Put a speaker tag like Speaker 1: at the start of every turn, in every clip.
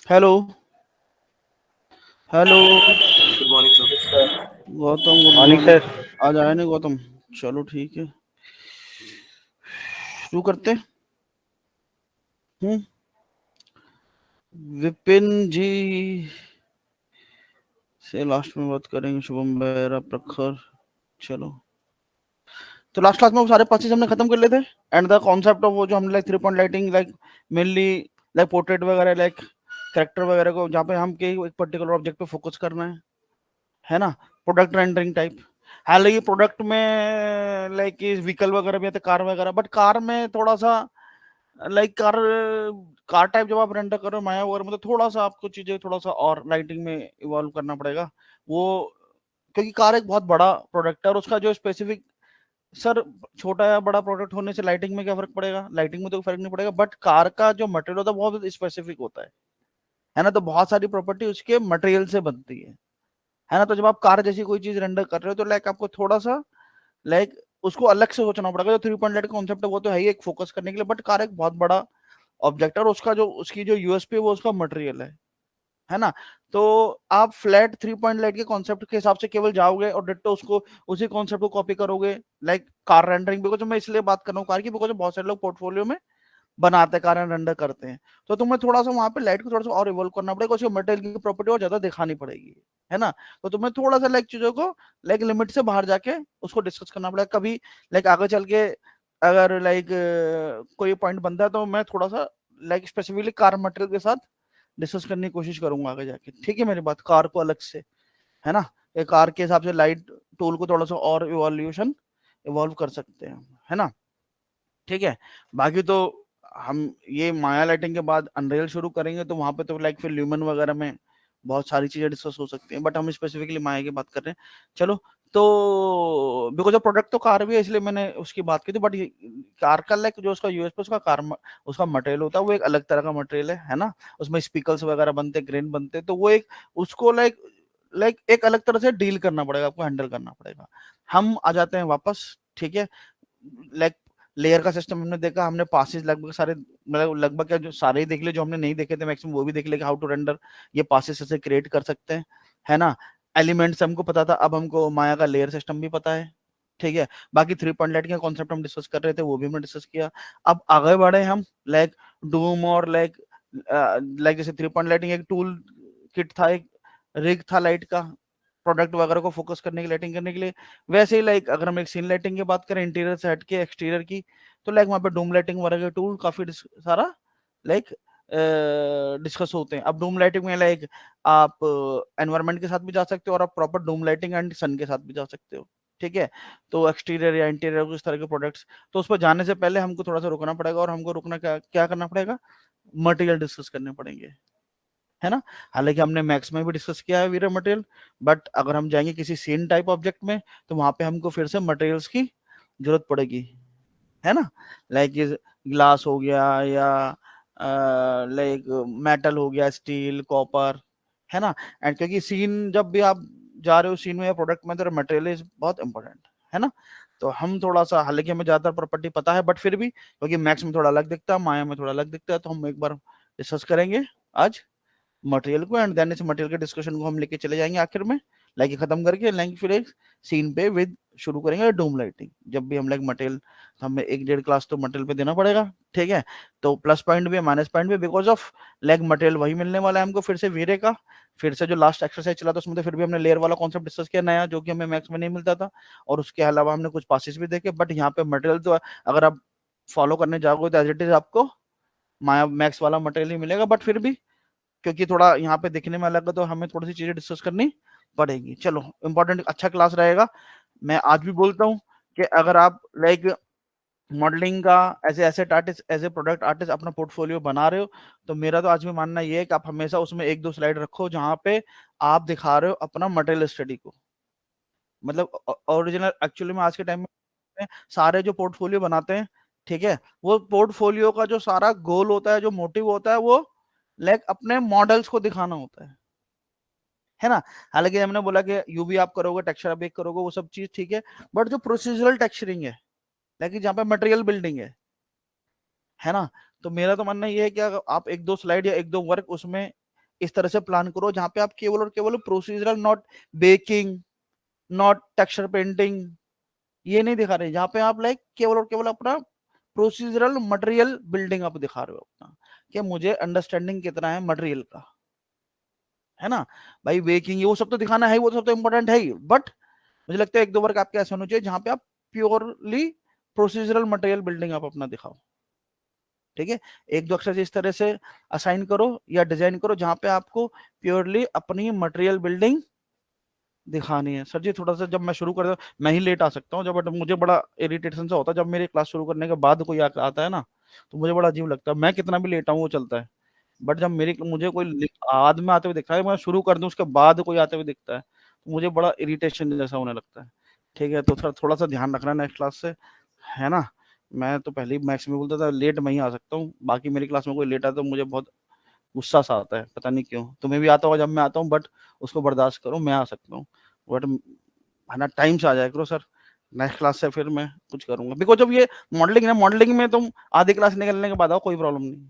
Speaker 1: Hello hello.
Speaker 2: Good morning sir.
Speaker 1: Gautam good
Speaker 2: morning
Speaker 1: morning.
Speaker 2: Sir.
Speaker 1: आज आया नहीं गौतम। चलो ठीक है, शुरू करते हूँ। विपिन जी से लास्ट में बात करेंगे। शुभम बेरा, प्रखर। चलो, तो लास्ट क्लास में वो सारे पर्चेज हमने खत्म कर लिए थे। एंड द कॉन्सेप्ट ऑफ वो जो हमने like 3 point lighting, like mainly like portrait वगैरह, लाइक कैरेक्टर वगैरह को, जहाँ पे हम के एक पर्टिकुलर ऑब्जेक्ट पे फोकस करना है ना। Product rendering type. हालांकि प्रोडक्ट में लाइक व्हीकल वगैरह भी आते, कार वगैरह, बट कार में थोड़ा सा लाइक कार कार टाइप जब आप रेंडर करो माया वगैरह में, तो थोड़ा सा आपको चीजें थोड़ा सा और लाइटिंग में इवॉल्व करना पड़ेगा वो। क्योंकि कार एक बहुत बड़ा प्रोडक्ट है और उसका जो स्पेसिफिक, सर, छोटा या बड़ा प्रोडक्ट होने से लाइटिंग में क्या फर्क पड़ेगा? लाइटिंग में तो फर्क नहीं पड़ेगा, बट कार का जो मटेरियल होता है बहुत स्पेसिफिक होता है ना। तो बहुत सारी प्रॉपर्टी उसके मटेरियल से बनती है ना। तो जब आप कार जैसी कोई चीज रेंडर कर रहे हो तो लाइक आपको थोड़ा सा लाइक उसको अलग से सोचना पड़ेगा। जो 3 पॉइंट लाइट का कॉन्सेप्ट है वो तो है ही एक फोकस करने के लिए, बट कार एक बहुत बड़ा ऑब्जेक्ट है और उसका जो उसकी जो यूएसपी है वो उसका मटेरियल है ना। तो आप फ्लैट 3 पॉइंट लाइट के कॉन्सेप्ट के हिसाब से केवल जाओगे और डिट्टो उसको उसी कॉन्सेप्ट को कॉपी करोगे, लाइक कार रेंडरिंग। बिकॉज मैं इसलिए बात कर रहा हूँ कार की, बिकॉज बहुत सारे लोग पोर्टफोलियो में बनाते हैं, कार रेंडर करते हैं। तो तुम्हें थोड़ा सा वहां पे लाइट को थोड़ा सा और इवॉल्व करना पड़ेगा, उसके मटेरियल की प्रॉपर्टी और ज्यादा दिखानी पड़ेगी, है ना। तो तुम्हें थोड़ा सा लाइक चीजों को लाइक लिमिट से बाहर जाके उसको डिस्कस करना पड़ेगा। कभी लाइक आगे चल के अगर लाइक कोई पॉइंट बनता है तो मैं थोड़ा सा लाइक स्पेसिफिकली कार मटेरियल के साथ डिस्कस करने की कोशिश करूंगा आगे जाके। ठीक है मेरी बात, कार को अलग से, है ना। ये कार के हिसाब से लाइट टूल को थोड़ा सा और इवोल्यूशन इवॉल्व कर सकते हैं, है ना। ठीक है। बाकी तो हम ये माया लाइटिंग के बाद अनरियल शुरू करेंगे, तो वहां पे तो लाइक फिर ल्यूमन वगैरह में बहुत सारी चीजें डिस्कस हो सकती हैं, बट हम स्पेसिफिकली माया की बात कर रहे हैं। चलो, तो बिकॉज ऑफ प्रोडक्ट तो कार भी है इसलिए मैंने उसकी बात की थी, बट कार का लाइक जो उसका यूएसपी, उसका कार उसका मटेरियल होता है वो एक अलग तरह का मटेरियल है ना। उसमें स्पीकर्स वगैरह बनते हैं, ग्रेन बनते हैं, तो वो एक उसको लाइक लाइक एक अलग तरह से डील करना पड़ेगा, आपको हैंडल करना पड़ेगा। हम आ जाते हैं वापस। ठीक है। लाइक लेयर का सिस्टम हमने देखा, हमने पासेस लगभग सारे, मतलब लगभग क्या, जो सारे ही देख लिए, जो हमने नहीं देखे थे मैक्सिमम वो भी देख ले हाउ टू रेंडर ये पासेस ऐसे क्रिएट कर सकते हैं, है ना। एलिमेंट्स हमको पता था, अब हमको माया का लेयर सिस्टम भी पता है। ठीक है। बाकी 3 पॉइंट लाइट के कॉन्सेप्ट हम डिस्कस कर रहे थे, वो भी हमने डिस्कस किया। अब आगे बढ़े हम लाइक डूम और लाइक लाइक जैसे 3 पॉइंट लाइटिंग एक टूल किट था, एक रिग था लाइट का, प्रोडक्ट वगैरह को फोकस करने की, लाइटिंग करने के लिए। वैसे ही लाइक अगर हम एक सीन लाइटिंग की बात करें इंटीरियर से हट के एक्सटीरियर की, तो लाइक वहाँ पे डूम लाइटिंग वगैरह के टूल काफी सारा लाइक डिस्कस होते हैं। अब डूम लाइटिंग में लाइक आप एनवायरनमेंट के साथ भी जा सकते हो और आप प्रॉपर डूम लाइटिंग एंड सन के साथ भी जा सकते हो। ठीक है। तो एक्सटीरियर या इंटीरियर इस तरह के प्रोडक्ट्स, तो उस पर जाने से पहले हमको थोड़ा सा रुकना पड़ेगा, और हमको रुकना क्या क्या करना पड़ेगा, मटेरियल डिस्कस करने पड़ेंगे, है ना। हालांकि हमने मैक्स में भी डिस्कस किया है वीरो मटेरियल, बट अगर हम जाएंगे किसी सीन टाइप ऑब्जेक्ट में तो वहां पे हमको फिर से मटेरियल्स की जरूरत पड़ेगी, है ना। लाइक ये ग्लास हो गया, या लाइक मेटल हो गया, स्टील, कॉपर, है ना। एंड क्योंकि सीन जब भी आप जा रहे हो सीन में या प्रोडक्ट में, तो मटेरियल इज बहुत इंपॉर्टेंट, है ना। तो हम थोड़ा सा, हालांकि हमें ज्यादातर प्रॉपर्टी पता है, बट फिर भी क्योंकि मैक्स में थोड़ा अलग दिखता है, माया में थोड़ा अलग दिखता है, तो हम एक बार डिस्कस करेंगे आज मटेरियल को, एंड देन इस मटेरियल के डिस्कशन को हम लेके चले जाएंगे आखिर में, लाइक खत्म करके लाइक फिर एक सीन पे विद शुरू करेंगे डूम लाइटिंग। जब भी हम लाइक मटेरियल, हमें 1 1.5 क्लास तो मटेरियल पे देना पड़ेगा। ठीक है। तो प्लस पॉइंट भी है, माइनस पॉइंट भी, बिकॉज ऑफ लाइक मटेरियल वही मिलने वाला है हमको फिर से वीरे का। फिर से जो लास्ट एक्सरसाइज चला था उसमें तो फिर भी हमने लेयर वाला कॉन्सेप्ट डिस्कस किया नया, जो कि हमें मैक्स में नहीं मिलता था। और उसके अलावा हमने कुछ पासेस भी देखे, बट यहाँ पे मटेरियल तो अगर आप फॉलो करने जाओगे तो एज इट इज आपको माया मैक्स वाला मटेरियल ही मिलेगा, बट फिर भी क्योंकि थोड़ा यहाँ पे दिखने में अलग है, तो हमें थोड़ी सी चीजें डिस्कस करनी पड़ेगी। चलो, इंपॉर्टेंट अच्छा क्लास रहेगा। मैं आज भी बोलता हूँ कि अगर आप लाइक मॉडलिंग का as a asset artist, as a product artist अपना पोर्टफोलियो बना रहे हो, तो मेरा तो आज भी मानना ये है कि आप हमेशा उसमें 1 2 स्लाइड रखो जहाँ पे आप दिखा रहे हो अपना मटेरियल स्टडी को। मतलब ओरिजिनल एक्चुअली में आज के टाइम में सारे जो पोर्टफोलियो बनाते हैं, ठीक है, वो पोर्टफोलियो का जो सारा गोल होता है, जो मोटिव होता है, वो लाइक अपने मॉडल्स को दिखाना होता है ना। हालांकि हमने बोला कि यूवी आप करोगे, टेक्सचर बेक करोगे, वो सब चीज ठीक है, बट जो प्रोसीजरल टेक्सचरिंग है, लाइक जहाँ पे मटेरियल बिल्डिंग है ना। तो मेरा तो मानना ये है कि अगर आप 1 2 स्लाइड या 1 2 वर्क उसमें इस तरह से प्लान करो जहां पे आप केवल और केवल procedural, not baking, not texture painting, ये नहीं दिखा रहे, जहां पे आप लाइक केवल और केवल अपना प्रोसीजरल मटेरियल बिल्डिंग आप दिखा रहे हो अपना, कि मुझे अंडरस्टैंडिंग कितना है मटेरियल का, है ना भाई। बेकिंग वो सब तो दिखाना है, वो सब तो इंपॉर्टेंट है ही, बट मुझे लगता है एक दो वर्क आपके ऐसे होने चाहिए जहां पे आप प्योरली प्रोसीजरल मटेरियल बिल्डिंग आप अपना दिखाओ। ठीक है, एक दो अक्षर इस तरह से असाइन करो या डिजाइन करो जहां पे आपको प्योरली अपनी मटेरियल बिल्डिंग दिखानी है। सर जी थोड़ा सा, जब मैं शुरू करता मैं ही लेट आ सकता हूँ, जब बट मुझे बड़ा इरिटेशन सा होता है जब मेरी क्लास शुरू करने के बाद कोई आता है ना, तो मुझे बड़ा अजीब लगता है। मैं कितना भी लेट आऊँ वो चलता है, बट जब मेरी मुझे कोई बाद में आते हुए दिखता है, मैं शुरू कर दूं उसके बाद कोई आते हुए दिखता है, तो मुझे बड़ा इरिटेशन जैसा होने लगता है। ठीक है, तो थोड़ा सा ध्यान रखना नेक्स्ट क्लास से, है ना। मैं तो पहले ही मैक्स में बोलता था लेट मैं ही आ सकता हूँ, बाकी मेरी क्लास में कोई लेट आता है तो मुझे बहुत गुस्सा सा आता है, पता नहीं क्यों। तुम्हें भी आता होगा जब मैं आता हूँ, बट उसको बर्दाश्त करो, मैं आ सकता हूँ, बट है ना टाइम से आ जाया करो सर। नेक्स्ट क्लास से फिर मैं कुछ करूंगा, बिकॉज जब ये मॉडलिंग है, मॉडलिंग में तुम आधी क्लास निकलने के बाद आओ कोई प्रॉब्लम नहीं,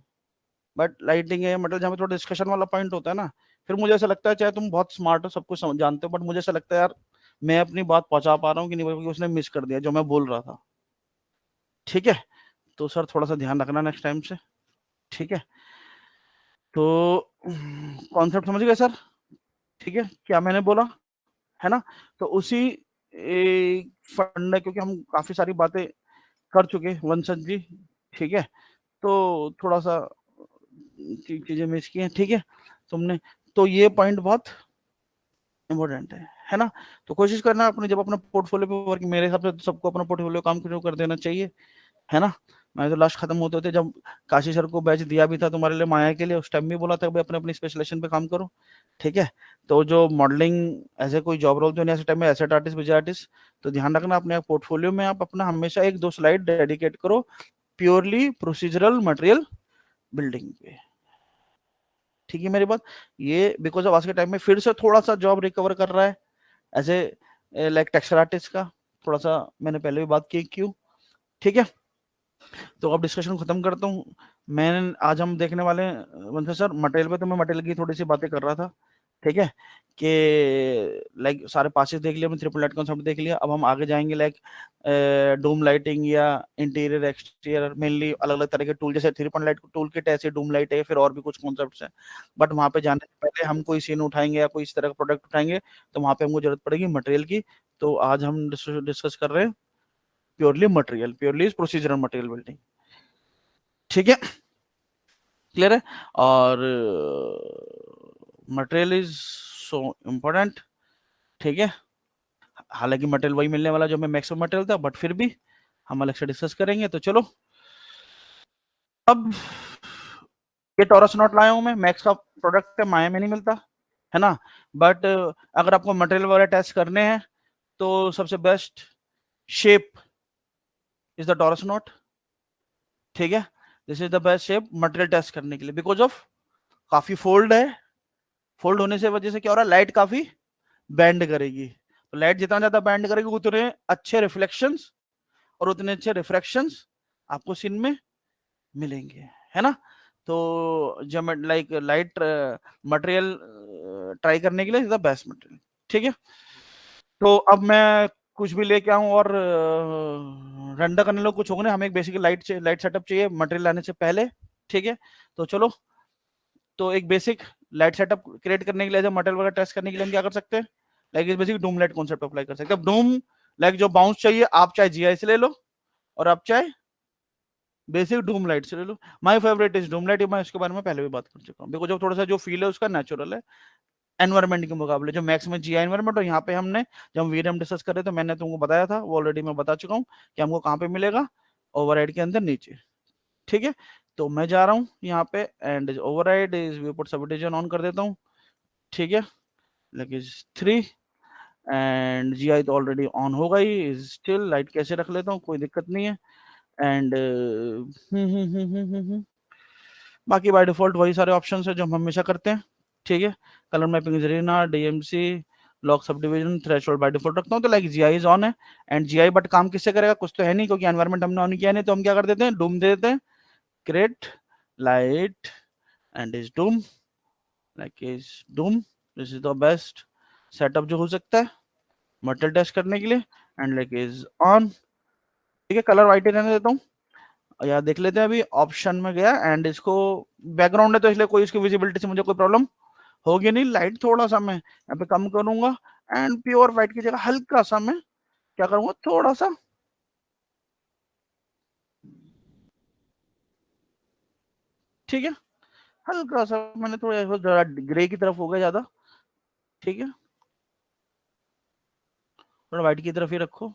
Speaker 1: बट लाइटिंग है मतलब जहाँ पे थोड़ा डिस्कशन वाला पॉइंट होता है ना, फिर मुझे ऐसा लगता है चाहे तुम बहुत स्मार्ट हो, सब कुछ जानते हो, बट मुझे ऐसा लगता है यार मैं अपनी बात पहुंचा पा रहा हूँ कि नहीं, क्योंकि उसने मिस कर दिया जो मैं बोल रहा था। ठीक है, तो सर थोड़ा सा ध्यान रखना नेक्स्ट टाइम से। ठीक है, तो कॉन्सेप्ट समझ गए सर। ठीक है, क्या मैंने बोला, है ना। तो उसी फंड है, क्योंकि हम काफी सारी बातें कर चुके वंशज जी। ठीक है, तो थोड़ा सा चीजें मिस की हैं। ठीक है, तुमने, तो ये पॉइंट बहुत इम्पोर्टेंट है ना। तो कोशिश करना अपने जब अपना पोर्टफोलियो पे वर्क, मेरे हिसाब से तो सबको अपना पोर्टफोलियो काम शुरू कर देना चाहिए, है ना। मैं तो लास्ट खत्म होते होते जब काशी सर को बैच दिया भी था तुम्हारे लिए, माया के लिए, उस टाइम भी बोला था भाई अपने अपनी स्पेशलाइजेशन पे काम करो। ठीक है, तो जो मॉडलिंग ऐसे कोई जॉब रोल तो नहीं, ऐसे टाइम में एसेट आर्टिस्ट, विजय आर्टिस्ट, तो ध्यान रखना अपने पोर्टफोलियो में आप अपना हमेशा एक दो स्लाइड डेडिकेट करो प्योरली प्रोसीजरल मटेरियल बिल्डिंग पे। ठीक है मेरी बात, ये बिकॉज ऑफ आज के टाइम में फिर से थोड़ा सा जॉब रिकवर कर रहा है ऐसे लाइक टेक्सचर आर्टिस्ट का, थोड़ा सा मैंने पहले भी बात की क्यों। ठीक है, तो अब डिस्कशन खत्म करता हूँ। मैं आज हम देखने वाले हैं सर मटेरियल पे, तो मैं मटेरियल की थोड़ी सी बातें कर रहा था। ठीक है, कि लाइक सारे पासेस देख लिया, हमने ट्रिपल लाइट कॉन्सेप्ट देख लिया, अब हम आगे जाएंगे लाइक डूम लाइटिंग या इंटीरियर एक्सटीरियर, मेनली अलग अलग तरह के टूल, जैसे 3 लाइट टूल किट ऐसे डूम लाइट है, फिर और भी कुछ कॉन्सेप्ट्स हैं। बट वहां पे जाने से पहले हम कोई सीन उठाएंगे या कोई इस तरह का प्रोडक्ट उठाएंगे, तो वहां पे हमको जरूरत पड़ेगी मटेरियल की। तो आज हम डिस्कस कर रहे हैं purely material, purely procedural material building. ठीक है, क्लियर है। और मटेरियल इज सो इम्पोर्टेंट। ठीक है, हालांकि मटेरियल वही मिलने वाला जो हमें मैक्सिमम मटेरियल था, बट फिर भी हम अलग से डिस्कस करेंगे। तो चलो, अब ये टॉरस नॉट लाया हूं मैं, मैक्स का प्रोडक्ट है, माया में नहीं मिलता, है ना। बट अगर आपको मटेरियल वगैरह टेस्ट करने हैं तो सबसे best shape is the torus knot. ठीक है, this is the best shape material test करने के लिए, बिकॉज ऑफ काफी फोल्ड है, फोल्ड होने से वजह से क्या हो रहा है, लाइट काफी बैंड करेगी, तो लाइट जितना ज्यादा बैंड करेगी उतने अच्छे रिफ्लेक्शंस और उतने अच्छे रिफ्रैक्शंस आपको सीन में मिलेंगे, है ना। तो जब लाइक लाइट मटेरियल ट्राई करने के लिए इज द बेस्ट मटेरियल। ठीक है, तो अब मैं कुछ भी लेके आऊं और रेंडर करने लोग कुछ होंगे, हमें एक बेसिक लाइट सेटअप चाहिए मटेरियल लाने से पहले। ठीक है, तो चलो, तो एक बेसिक लाइट सेटअप क्रिएट करने के लिए, जब मटेरियल वगैरह टेस्ट करने के लिए हम क्या कर सकते हैं, लाइक इस basic Doom light concept apply कर सकते हैं। अब डूम लाइक जो बाउंस चाहिए, आप चाहे जीआई से ले लो और आप चाहे बेसिक डूम लाइट से ले लो। My favourite is dome light, मैं इसके बारे में पहले भी बात कर चुका हूँ, बिकॉज जो थोड़ा सा जो फील है उसका नेचुरल है एनवायरमेंट के मुकाबले, जो मैक्स में जीआई एनवायरमेंट, और यहाँ पे हमने जब हम वीरम डिस्कस कर रहे तो मैंने तुमको बताया था, वो ऑलरेडी मैं बता चुका हूँ कि हमको कहाँ पे मिलेगा, ओवरराइड के अंदर नीचे। ठीक है, तो मैं जा रहा हूँ यहाँ पे and override is viewport sub division on कर देता हूँ। ठीक है, लेकिन 3 एंड जीआई तो ऑलरेडी ऑन हो गई, इज स्टिल लाइट कैसे रख लेता हूँ, कोई दिक्कत नहीं है। एंड बाकी बाय डिफॉल्ट वही सारे ऑप्शन है जो हम हमेशा करते हैं। ठीक है, colour mapping Zarina, DMC, lock sub division, threshold by default रखता हूँ, तो लाइक जीआई इज ऑन है एंड जीआई, बट काम किससे करेगा, कुछ तो है नहीं, क्योंकि एनवायरमेंट हमने ऑन किया नहीं, तो हम क्या कर देते हैं, डूम दे देते हैं, create light and is Doom. Like is Doom, this is the best setup जो हो सकता है मटेरियल टेस्ट करने के लिए। एंड लाइक इज ऑन, ठीक है, कलर वाइट ही रहने देता हूँ। या देख लेते हैं, अभी ऑप्शन में गया एंड इसको बैकग्राउंड है तो इसलिए कोई इसकी विजिबिलिटी से मुझे कोई प्रॉब्लम होगी नहीं। लाइट थोड़ा सा मैं यहाँ पे कम करूंगा एंड प्योर व्हाइट की जगह हल्का सा मैं क्या करूंगा, थोड़ा सा ठीक है, हल्का सा मैंने थोड़ा ग्रे की तरफ हो गया ज्यादा, ठीक है, थोड़ा व्हाइट की तरफ ही रखो,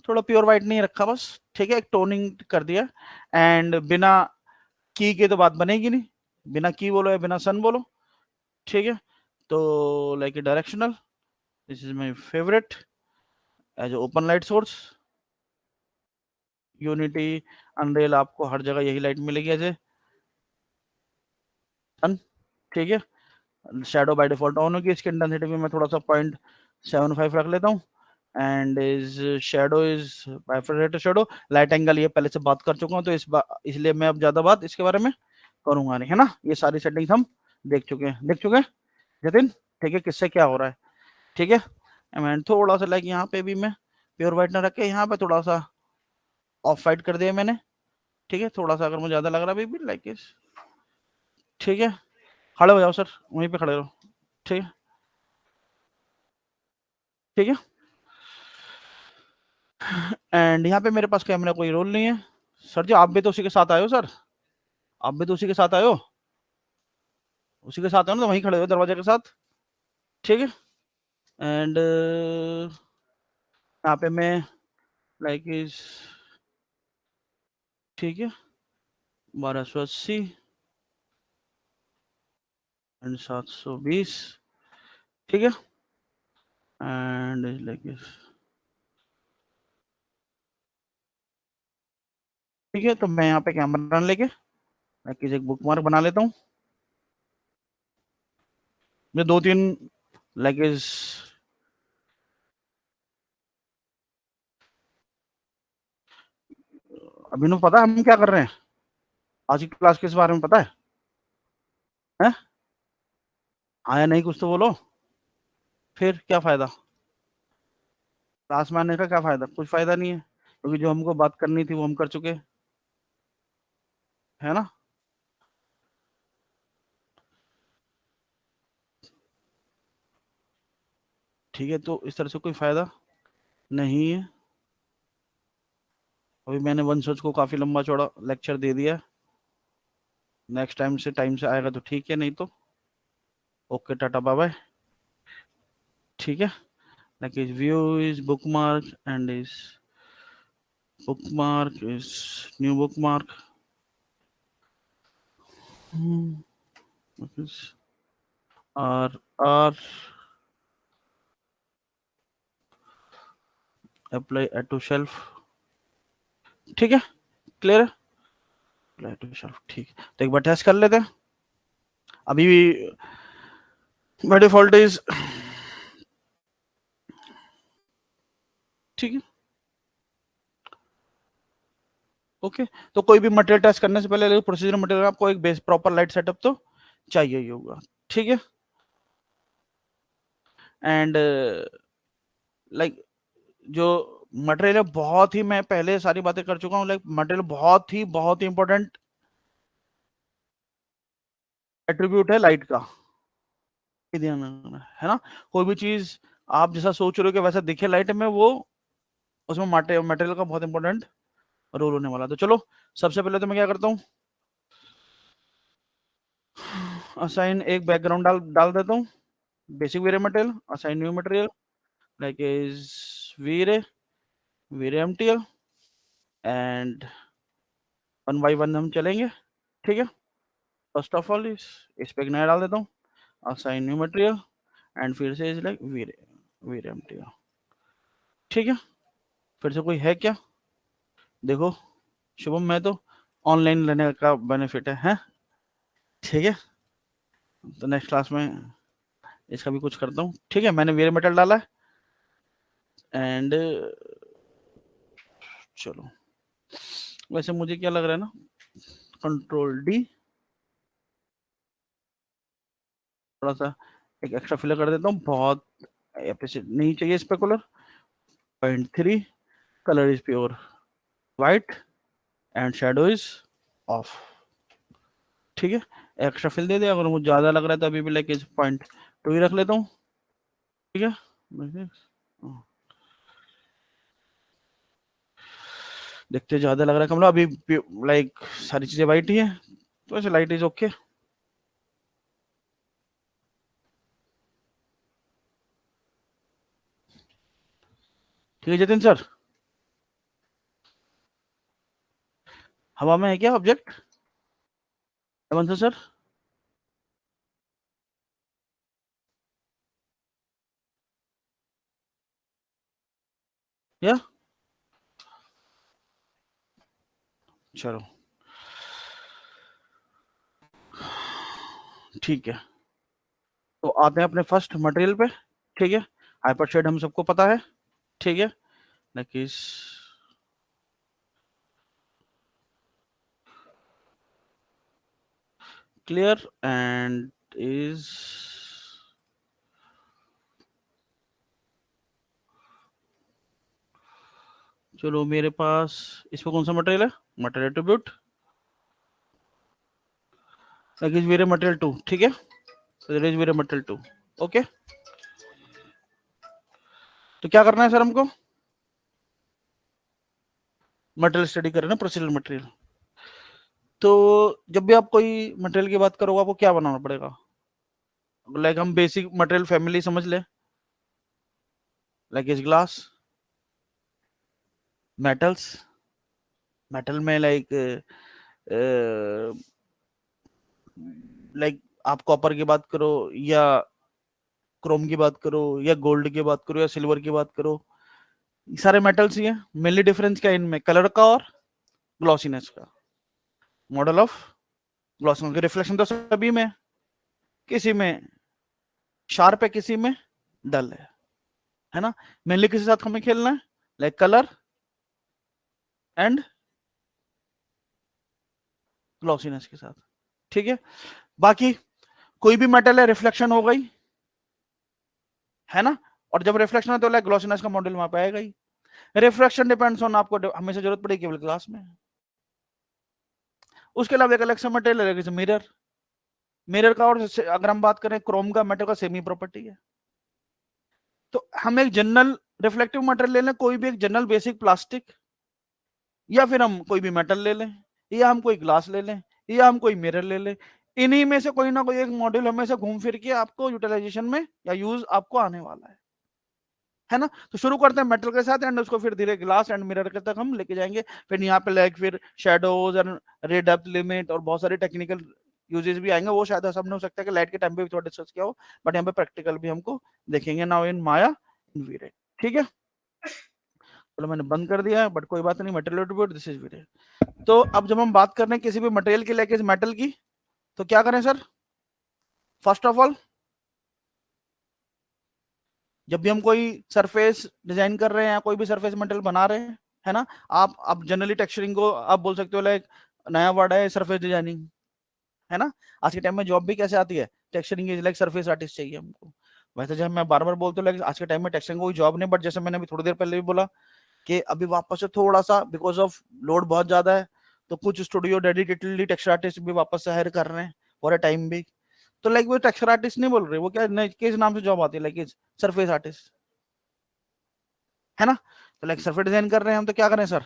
Speaker 1: थोड़ा प्योर व्हाइट नहीं रखा बस, ठीक है, एक टोनिंग कर दिया। एंड बिना की के तो बात बनेगी नहीं, बिना की बोलो या बिना सन बोलो, ठीक है। तो like a directional, this is my favourite as open light source. Unity, Unreal, आपको हर जगह यही लाइट मिलेगी एज ए सन, ठीक है। शेडो बाय डिफॉल्ट ऑन होगी, इसकी इंटेंसिटी भी मैं थोड़ा सा 0.75 रख लेता हूँ। And is shadow is bifurcated shadow, light angle ये पहले से बात कर चुका हूँ तो इसलिए मैं अब ज्यादा बात इसके बारे में करूंगा नहीं, है ना। ये सारी सेटिंग्स हम देख चुके हैं जतिन, ठीक है, किससे क्या हो रहा है, ठीक है। एंड थोड़ा सा लाइक यहाँ पे भी मैं प्योर व्हाइट ना रख के यहाँ पे थोड़ा सा ऑफ वाइट कर दिया मैंने, ठीक है, थोड़ा सा अगर मुझे ज्यादा लग रहा है भी लाइक इस, ठीक है। खड़े हो जाओ सर, वहीं पे खड़े रहो, ठीक है, ठीक है। एंड यहाँ पे मेरे पास कैमरा कोई रोल नहीं है। सर जी आप भी तो उसी के साथ आए हो सर, आप भी तो उसी के साथ आए हो, उसी के साथ हो ना, तो वहीं खड़े हो दरवाजे के साथ, ठीक है। एंड यहाँ पे मैं लाइक इस, ठीक है, 1280 एंड 720, ठीक है। एंड लाइक इस, ठीक है, तो मैं यहाँ पे कैमरा लेके लाइक इस एक बुक मार्क बना लेता हूँ। मैं 2-3 लाइक इस, अभिनव पता है हम क्या कर रहे हैं आज की क्लास, किस बारे में पता है? आया नहीं कुछ तो बोलो, फिर क्या फायदा, क्लास में आने का क्या फायदा, कुछ फायदा नहीं है, क्योंकि जो हमको बात करनी थी वो हम कर चुके, है ना। ठीक है, तो इस तरह से कोई फायदा नहीं है। अभी मैंने वंशज को काफी लंबा चौड़ा लेक्चर दे दिया, नेक्स्ट टाइम से आएगा तो ठीक है, नहीं तो ओके टाटा बाय बाय, ठीक है। Like is view is bookmark and is bookmark is new bookmark, is r apply add to shelf, ठीक है, क्लियर है, अप्लाई टू शेल्फ, ठीक है। तो एक बार टेस्ट कर लेते हैं। अभी बाय डिफॉल्ट इज, ठीक है, ओके। तो कोई भी मटेरियल टेस्ट करने से पहले प्रोसीजर मटेरियल आपको एक बेस प्रॉपर लाइट सेटअप तो चाहिए ही होगा, ठीक है। एंड लाइक जो मटेरियल है बहुत ही, मैं पहले सारी बातें कर चुका हूँ, लाइक मटेरियल बहुत ही इंपॉर्टेंट एट्रीब्यूट है लाइट का, ध्यान रखना है ना। कोई भी चीज आप जैसा सोच रहे हो कि वैसा दिखे लाइट में, वो उसमें मटेरियल का बहुत इंपॉर्टेंट रोल होने वाला। तो चलो सबसे पहले तो मैं क्या करता हूँ, असाइन एक बैकग्राउंड डाल देता हूँ, basic V-Ray material, assign new material like is V-Ray V-Ray MTL and 1 by 1 हम चलेंगे, ठीक है। फर्स्ट ऑफ ऑल इस पे एक नया डाल देता हूँ, असाइन न्यू मटेरियल एंड फिर से is like Veere V-Ray MTL, ठीक है। फिर से कोई है क्या, देखो शुभम, मैं तो ऑनलाइन लेने का बेनिफिट है, ठीक है। तो नेक्स्ट क्लास में इसका भी कुछ करता हूँ, ठीक है। मैंने वीरे मेटल डाला है एंड चलो, वैसे मुझे क्या लग रहा है ना, कंट्रोल डी, थोड़ा सा एक एक्स्ट्रा फिलर कर देता हूँ, बहुत एपिसोड नहीं चाहिए specular. 0.3 colour is pure white and shadow is of. ठीक है, एक्स्ट्रा फिल दे दे, अगर मुझे ज्यादा लग रहा है तो अभी भी लाइक 0.2 ही रख लेता हूँ। ठीक है, देखते ज्यादा लग रहा है कमला, अभी लाइक सारी चीजें वाइट ही है तो ऐसे लाइट इज ओके। ठीक है जतिन सर, हवा में है क्या ऑब्जेक्ट? हेमंत सर, या चलो ठीक है, तो आते हैं अपने फर्स्ट मटेरियल पे। ठीक है, हाइपर शेड हम सबको पता है। ठीक है, लाइक इस क्लियर एंड इज चलो मेरे पास इस पे कौन सा मटेरियल है, material attribute like is very material 2। ठीक है, so there is very material 2। Okay, तो क्या करना है सर हमको, मटेरियल स्टडी करना है, प्रोसीजरल मटेरियल। तो जब भी आप कोई मटेरियल की बात करोगे आपको क्या बनाना पड़ेगा, लाइक हम बेसिक मटेरियल फैमिली समझ ले, like is glass, metals, metal में लाइक आप कॉपर की बात करो या क्रोम की बात करो या गोल्ड की बात करो या सिल्वर की बात करो, सारे मेटल्स ही हैं। मेनली डिफरेंस क्या है इनमें, कलर का और ग्लॉसीनेस का, मॉडल ऑफ ग्लॉसीनेस। रिफ्लेक्शन तो सभी में, किसी में शार्प है किसी में डल है ना। मेनली किसी साथ हमें खेलना है, लाइक कलर एंड ग्लॉसीनेस के साथ। ठीक है, बाकी कोई भी मेटल है रिफ्लेक्शन हो गई है ना, और जब रिफ्लेक्शन है तो लाइक ग्लॉसीनेस का मॉडल वहां पे आएगा ही। रिफ्लेक्शन डिपेंड्स ऑन, आपको हमेशा जरूरत पड़ेगी केवल ग्लास में। उसके अलावा एक अलग सा मटेरियल है जैसे मिरर, मिरर का, और अगर हम बात करें क्रोम का, मेटल का सेमी प्रॉपर्टी है। तो हम एक जनरल रिफ्लेक्टिव मटेरियल ले लें, कोई भी एक जनरल बेसिक प्लास्टिक, या फिर हम कोई भी मेटल ले लें, या हम कोई ग्लास ले लें, या हम कोई मिरर ले लें। इन्हीं में से कोई ना कोई एक मॉड्यूल हमेशा घूम फिर के आपको यूटिलाइजेशन में या यूज आपको आने वाला है ना। तो शुरू करते हैं मेटल के साथ एंड उसको फिर धीरे ग्लास एंड मिरर के तक हम लेके जाएंगे। फिर यहाँ पे लाइक फिर शेडोज एंड रे डेप्थ लिमिट और बहुत सारे टेक्निकल यूजेस भी आएंगे, वो शायद सबने हो सकता है कि लाइट के टाइम पे भी थोड़ा डिस्कस किया हो, बट यहाँ पे प्रैक्टिकल भी हमको देखेंगे नाउ इन माया इन वीरे। ठीक है, चलो मैंने बंद कर दिया है, बट कोई बात नहीं, मटेरियल एट्रीब्यूट दिस इज वीरे। तो अब जब हम बात कर रहे हैं किसी भी मटेरियल की, लाइक इस मेटल की, तो क्या करें सर, फर्स्ट ऑफ ऑल जब भी हम कोई सरफेस डिजाइन कर रहे हैं या कोई भी सरफेस मटेरियल बना रहे हैं, है ना, आप जनरली टेक्सचरिंग को आप बोल सकते हो लाइक नया वर्ड है सरफेस डिजाइनिंग, है ना। आज के टाइम में जॉब भी कैसे आती है, texturing is like surface artist चाहिए हमको। वैसे जब मैं बार बार बोलता हूँ लाइक आज के टाइम में टेक्सचरिंग कोई जॉब नहीं, बट जैसे मैंने अभी थोड़ी देर पहले भी बोला कि अभी वापस से थोड़ा सा बिकॉज ऑफ लोड बहुत ज्यादा है, तो कुछ स्टूडियो डेडिकेटेडली टेक्सचर आर्टिस्ट भी वापस से हायर कर रहे हैं फॉर अ टाइम भी। तो लाइक वो टेक्सचर आर्टिस्ट नहीं बोल रहे, वो क्या किस नाम से जॉब आती है, लाइक सरफेस आर्टिस्ट, है ना। तो लाइक सरफेस डिजाइन कर रहे हैं हम, तो क्या करें सर,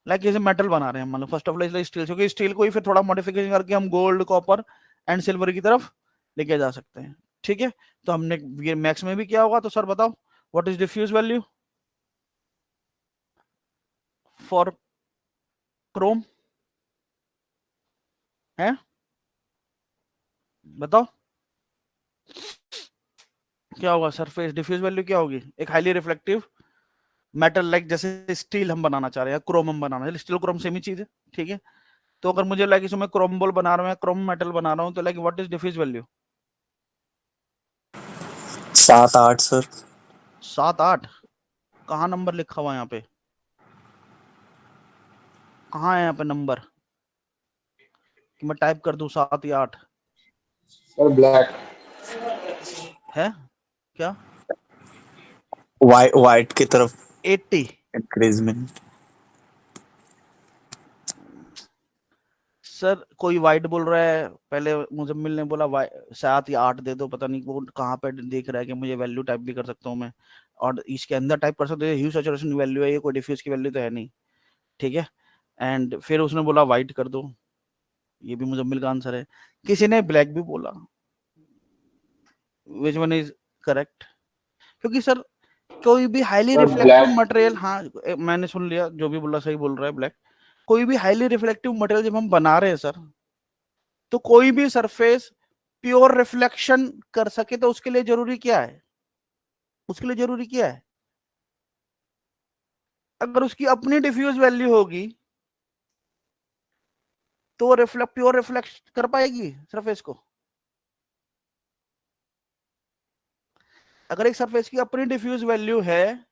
Speaker 1: लाइक जैसे मेटल बना रहे हैं, मान लो फर्स्ट ऑफ ऑल स्टील, क्योंकि स्टील को ही फिर थोड़ा मॉडिफिकेशन करके हम गोल्ड कॉपर एंड सिल्वर की तरफ लेके जा सकते हैं। ठीक है, तो हमने मैक्स में भी किया होगा, तो सर बताओ what is diffuse value for chrome, है बताओ क्या होगा, सरफेस डिफ्यूज वैल्यू क्या होगी, एक हाईली रिफ्लेक्टिव मेटल लाइक जैसे स्टील हम बनाना चाह रहे हैं, क्रोम हम बनाना है, स्टील क्रोम सेम ही चीज है। ठीक है, तो अगर मुझे लाइक इसमें क्रोम बोल बना रहा हूँ, क्रोम मेटल बना रहा हूँ, तो like what is diffuse value,
Speaker 3: 7-8 sir.
Speaker 1: 7-8, कहाँ नंबर लिखा हुआ है यहाँ पे, कहाँ है यहाँ पे नंबर कि मैं टाइप कर दूं 7 या 8?
Speaker 2: Sir, black.
Speaker 1: है क्या?
Speaker 3: वाइट की तरफ
Speaker 1: 80।
Speaker 3: इंक्रीजमेंट।
Speaker 1: सर कोई वाइट बोल रहा है, पहले मुजम्मिल ने बोला 7 या 8 दे दो, पता नहीं वो कहाँ पे देख रहा है कि मुझे वैल्यू टाइप भी कर सकता हूँ मैं, और इसके अंदर टाइप कर सकते हो, ह्यू सैचुरेशन वैल्यू है ये, कोई डिफ्यूज की वैल्यू तो है नहीं, ठीक है। एंड फिर उसने बोला वाइट कर दो, ये भी मुजम्मिल का आंसर है। किसी ने ब्लैक भी बोला, विच वन इज करेक्ट? क्योंकि सर कोई भी highly
Speaker 2: Sir,
Speaker 1: reflective
Speaker 2: black.
Speaker 1: Material, हाँ मैंने सुन लिया, जो भी बोला सही बोल रहा है, ब्लैक। कोई भी हाईली रिफ्लेक्टिव मटेरियल जब हम बना रहे हैं सर, तो कोई भी सरफेस प्योर रिफ्लेक्शन कर सके तो उसके लिए जरूरी क्या है? उसके लिए जरूरी क्या है? अगर उसकी अपनी डिफ्यूज वैल्यू होगी तो वो रिफ्लेक्ट प्योर रिफ्लेक्ट कर पाएगी सरफेस को? अगर एक सरफेस की अपनी डिफ्यूज वैल्यू है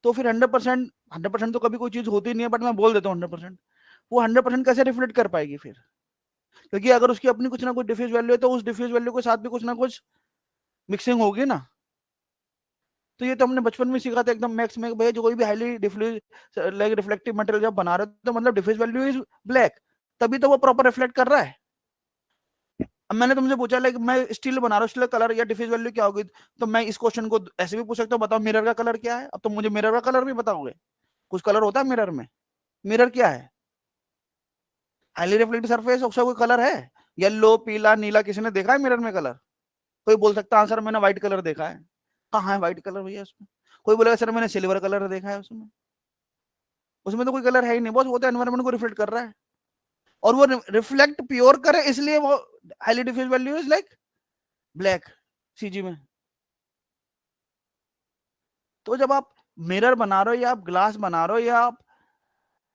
Speaker 1: तो फिर 100%, 100% तो कभी कोई चीज होती नहीं है, बट मैं बोल देता हूँ 100%, वो 100% कैसे रिफ्लेक्ट कर पाएगी फिर? क्योंकि अगर उसकी अपनी कुछ ना कुछ डिफ्यूज वैल्यू है तो उस डिफ्यूज वैल्यू के साथ भी कुछ ना कुछ मिक्सिंग होगी ना। तो ये तो हमने बचपन में सीखा था एकदम मैक्स में, भैया जो कोई भी highly diffuse like reflective material जब बना रहे हो तो मतलब डिफ्यूज वैल्यू इज ब्लैक, तभी तो वो प्रॉपर रिफ्लेक्ट कर रहा है। अब मैंने तुमसे पूछा लाइक मैं स्टील बना रहा हूँ, स्टील कलर या डिफ्यूज वैल्यू क्या होगी, तो मैं इस क्वेश्चन को ऐसे भी पूछ सकता हूँ, बताओ मिरर का कलर क्या है, अब तुम मुझे मिरर का कलर भी बताओगे? कुछ कलर होता है मिरर में? मिरर क्या है? हाईली रिफ्लेक्टिव सरफेस, उसका कोई कलर है? येलो, पीला, नीला, किसी ने देखा है मिरर में कलर? कोई बोल सकता है आंसर मैंने व्हाइट कलर देखा है। कहाँ है व्हाइट कलर भैया उसमें? कोई बोलेगा सर मैंने सिल्वर कलर देखा है उसमें। उसमें तो कोई कलर है ही नहीं बॉस, वो तो एनवायरनमेंट को रिफ्लेक्ट कर रहा है, और वो रिफ्लेक्ट प्योर करे इसलिए वो highly diffuse value is like black CG में। तो जब आप मिरर बना रहे हो या आप ग्लास बना रहे हो या आप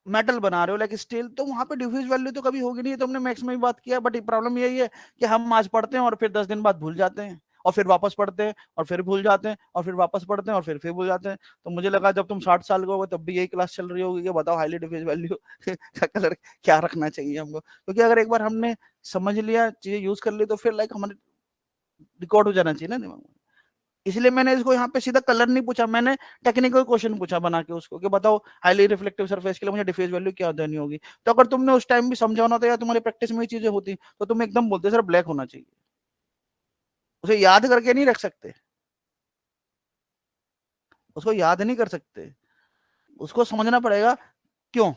Speaker 1: मेटल बना रहे हो लाइक स्टील, तो वहां पे डिफ्यूज वैल्यू तो कभी होगी नहीं, तो हमने मैक्स में भी बात किया, बट प्रॉब्लम यही है कि हम आज पढ़ते हैं और फिर 10 दिन बाद भूल जाते हैं, और फिर वापस पढ़ते हैं और फिर भूल जाते हैं, और फिर वापस पढ़ते हैं और फिर भूल जाते हैं। तो मुझे लगा जब तुम 60 साल के हो तब भी यही क्लास चल रही होगी कि बताओ हाईली डिफ्यूज वैल्यू का कलर क्या रखना चाहिए हमको, क्योंकि अगर एक बार हमने समझ लिया, चीजें यूज कर ली, तो फिर लाइक हमारे रिकॉर्ड हो जाना चाहिए ना दिमाग में। इसलिए मैंने इसको यहाँ पे सीधा कलर नहीं पूछा, मैंने टेक्निकल क्वेश्चन पूछा बना के उसको कि बताओ हाईली रिफ्लेक्टिव सरफेस के लिए मुझे डिफ्यूज वैल्यू क्या देनी होगी। तो अगर तुमने उस टाइम भी समझा होना तो या तुम्हारी प्रैक्टिस में ये चीजें होती तो तुम एकदम बोलते सर ब्लैक होना चाहिए। उसे याद करके नहीं रख सकते, उसको याद नहीं कर सकते, उसको समझना पड़ेगा क्यों।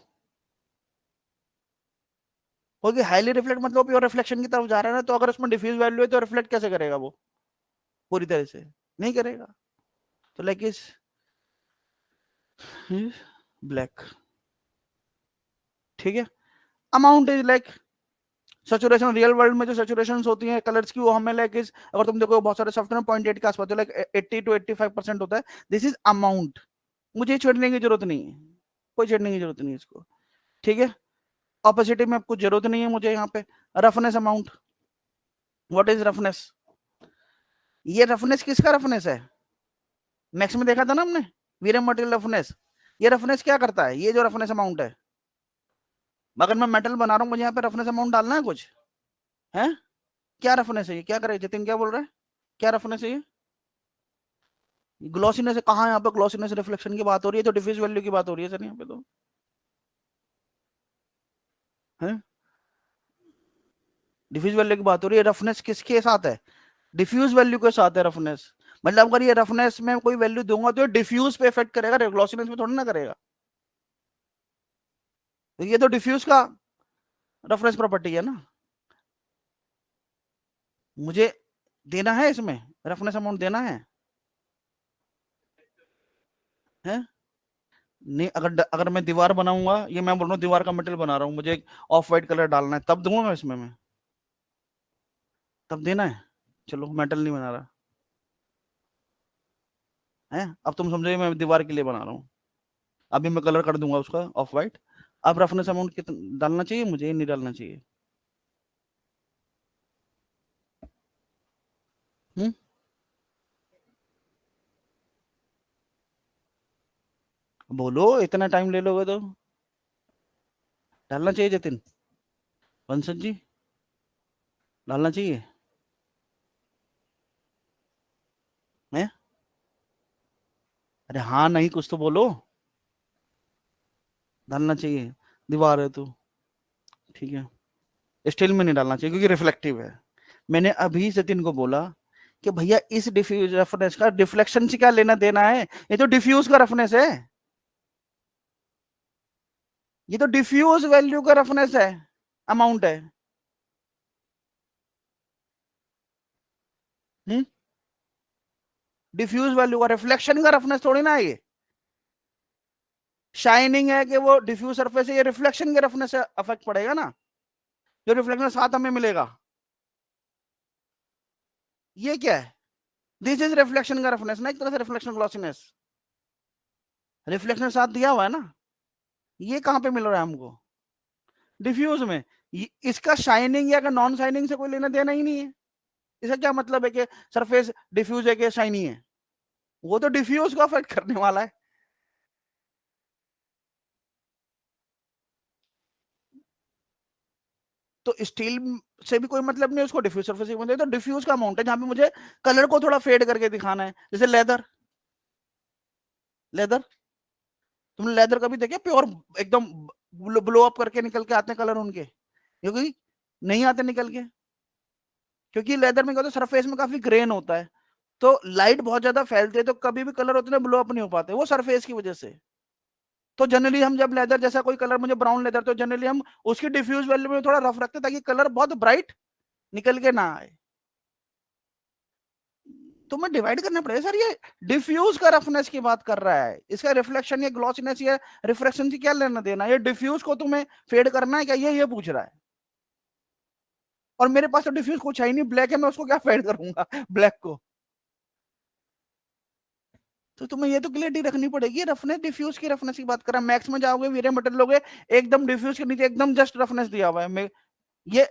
Speaker 1: क्योंकि हाईली रिफ्लेक्ट मतलब प्योर रिफ्लेक्शन की तरफ जा रहा है ना, तो अगर उसमें डिफ्यूज वैल्यू है तो रिफ्लेक्ट कैसे करेगा वो? पूरी तरह से नहीं करेगा। तो लाइक इज ब्लैक, ठीक है। Amount is like saturation, real world में जो सैचुरेशन होती हैं कलर्स की, वो हमें लाइक इज, अगर तुम देखो बहुत सारे सॉफ्टवेयर 0.8 के आसपास, लाइक 80 to 85% होता है। दिस इज अमाउंट, मुझे छेड़ने की जरूरत नहीं है, कोई छेड़ने की जरूरत नहीं है इसको, ठीक है। ऑपोसिटी में कुछ जरूरत नहीं है मुझे यहाँ पे। Roughness amount, what is roughness? ये रफनेस किसका रफनेस है? मैक्स में देखा था ना हमने, वीरम मटेरियल रफनेस। ये रफनेस क्या करता है, ये जो रफनेस अमाउंट है, अगर मैं मेटल बना रहा हूँ मुझे यहाँ पे रफनेस अमाउंट डालना है कुछ है? क्या रफनेस है ये, क्या करे जतिन, क्या बोल रहा है, क्या रफनेस है ये? ग्लॉसीनेस है कहाँ? यहाँ पे ग्लॉसीनेस रिफ्लेक्शन की बात हो रही है, तो डिफ्यूज वैल्यू की बात हो रही है सर यहाँ पे तो, है डिफ्यूज वैल्यू की बात हो रही है। रफनेस किसके साथ है? डिफ्यूज वैल्यू के साथ है रफनेस। मतलब अगर ये रफनेस में कोई वैल्यू दूंगा तो डिफ्यूज पे इफेक्ट करेगा, ग्लॉसीनेस में थोड़ा ना करेगा। तो ये तो डिफ्यूज का रफनेस प्रॉपर्टी है ना, मुझे देना है इसमें रफनेस अमाउंट देना है? नहीं, अगर अगर मैं दीवार बनाऊंगा, ये मैं बोल रहा हूँ दीवार का मटेरियल बना रहा हूँ, मुझे ऑफ वाइट कलर डालना है, तब दूंगा मैं इसमें, मैं तब देना है। चलो मेटल नहीं बना रहा है, अब तुम समझो मैं दीवार के लिए बना रहा हूँ, अभी मैं कलर कर दूंगा उसका ऑफ वाइट। अब रफनेस अमाउंट कितना डालना चाहिए मुझे, नहीं डालना चाहिए? हम्म, बोलो, इतना टाइम ले लोगे तो डालना चाहिए जतिन, बंसत जी, डालना चाहिए? है? अरे हाँ नहीं, कुछ तो बोलो। डालना चाहिए, दीवार है तो ठीक है, स्टील में नहीं डालना चाहिए क्योंकि रिफ्लेक्टिव है। मैंने अभी सचिन को बोला कि भैया इस डिफ्यूज रफनेस का डिफ्लेक्शन से क्या लेना देना है, ये तो डिफ्यूज का रफनेस है, ये तो डिफ्यूज वैल्यू का रफनेस है, अमाउंट है। डिफ्यूज वैल्यू का रिफ्लेक्शन का रफनेस थोड़ी ना है ये। शाइनिंग है कि वो डिफ्यूज सरफेस है, ये रिफ्लेक्शन के रफनेस से अफेक्ट पड़ेगा ना, जो रिफ्लेक्शन साथ हमें मिलेगा। ये क्या है? दिस इज रिफ्लेक्शन का रफनेस ना, एक तरह से रिफ्लेक्शन ग्लॉसीनेस, रिफ्लेक्शन साथ दिया हुआ है ना। ये कहां पे मिल रहा है हमको? डिफ्यूज में। इसका शाइनिंग या नॉन शाइनिंग से कोई लेना देना ही नहीं है। इसका क्या मतलब है कि सरफेस डिफ्यूज है कि शाइनी है? वो तो डिफ्यूज को अफेक्ट करने वाला है। तो स्टील से भी कोई मतलब नहीं, उसको डिफ्यूज सरफेस मतलब, तो डिफ्यूज का अमाउंट है जहां पे मुझे कलर को थोड़ा फेड करके दिखाना है, जैसे लेदर। लेदर, तुमने लेदर कभी देखे प्योर एकदम ब्लो अप करके निकल के आते हैं कलर उनके? क्योंकि नहीं आते निकल के, क्योंकि लेदर में क्या होता है, सरफेस में काफी ग्रेन होता है, तो लाइट बहुत ज्यादा फैलती है, तो कभी भी कलर उतने ब्लो अप नहीं हो पाते, वो सरफेस की वजह से। तो जनरली हम जब लेदर जैसा कोई कलर, मुझे ब्राउन लेदर, तो जनरली हम उसकी डिफ्यूज वैल्यू में थोड़ा रफ रखते हैं ताकि कलर बहुत ब्राइट निकल के ना आए। तो मैं डिवाइड करना पड़ेगा सर, ये डिफ्यूज का रफनेस की बात कर रहा है, इसका रिफ्लेक्शन या ग्लॉसीनेस या रिफ्रैक्शन से क्या लेना देना, ये डिफ्यूज को तुम्हें फेड करना है क्या, ये पूछ रहा है। और मेरे पास तो डिफ्यूज कुछ है ही नहीं, ब्लैक है, मैं उसको क्या फेड करूंगा ब्लैक को? तो तुम्हें ये तो क्लियरिटी रखनी पड़ेगी, रफनेस डिफ्यूज की रफनेस की बात कर रहा है। मैक्स में जाओगे, वीरे मटेरियल लोगे, एकदम डिफ्यूज के नीचे एकदम जस्ट रफनेस दिया हुआ है, ये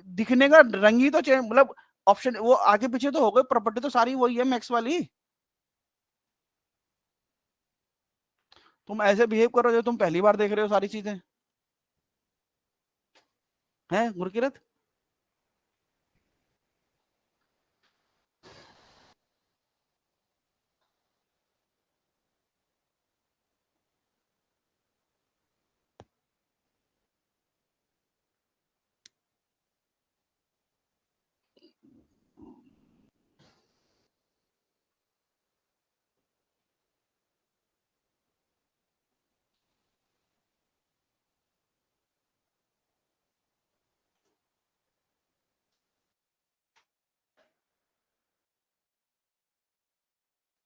Speaker 1: दिखने का रंग ही तो चेंज, मतलब ऑप्शन वो आगे पीछे तो हो गए, प्रॉपर्टी तो सारी वही है मैक्स वाली। तुम ऐसे बिहेव कर रहे हो, तुम पहली बार देख रहे हो सारी चीजें, हैं गुरकीरत?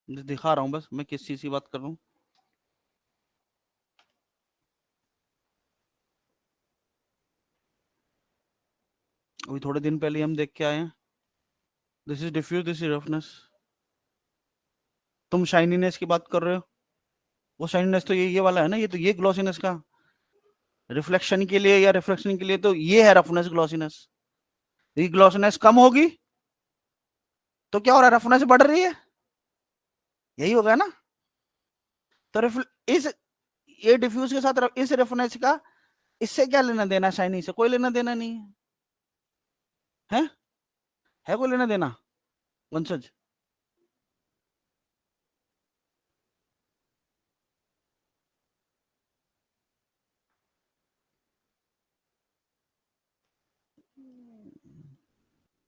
Speaker 1: दिखा रहा हूँ बस मैं किस चीज की बात कर रहा हूँ। अभी थोड़े दिन पहले हम देख के आए हैं, this is diffuse, this is roughness. तुम शाइनीनेस की बात कर रहे हो, वो शाइनीनेस तो ये वाला है ना, ये तो ये ग्लॉसीनेस का रिफ्लेक्शन के लिए या रिफ्लेक्शन के लिए तो ये है रफनेस ग्लॉसीनेस। ये ग्लॉसीनेस कम होगी तो क्या हो रहा है, रफनेस बढ़ रही है, यही होगा ना। तो इस ये डिफ्यूज के साथ इस रफनेस का इससे क्या लेना देना, शाइनी से कोई लेना देना नहीं है, है कोई लेना देना वंशज?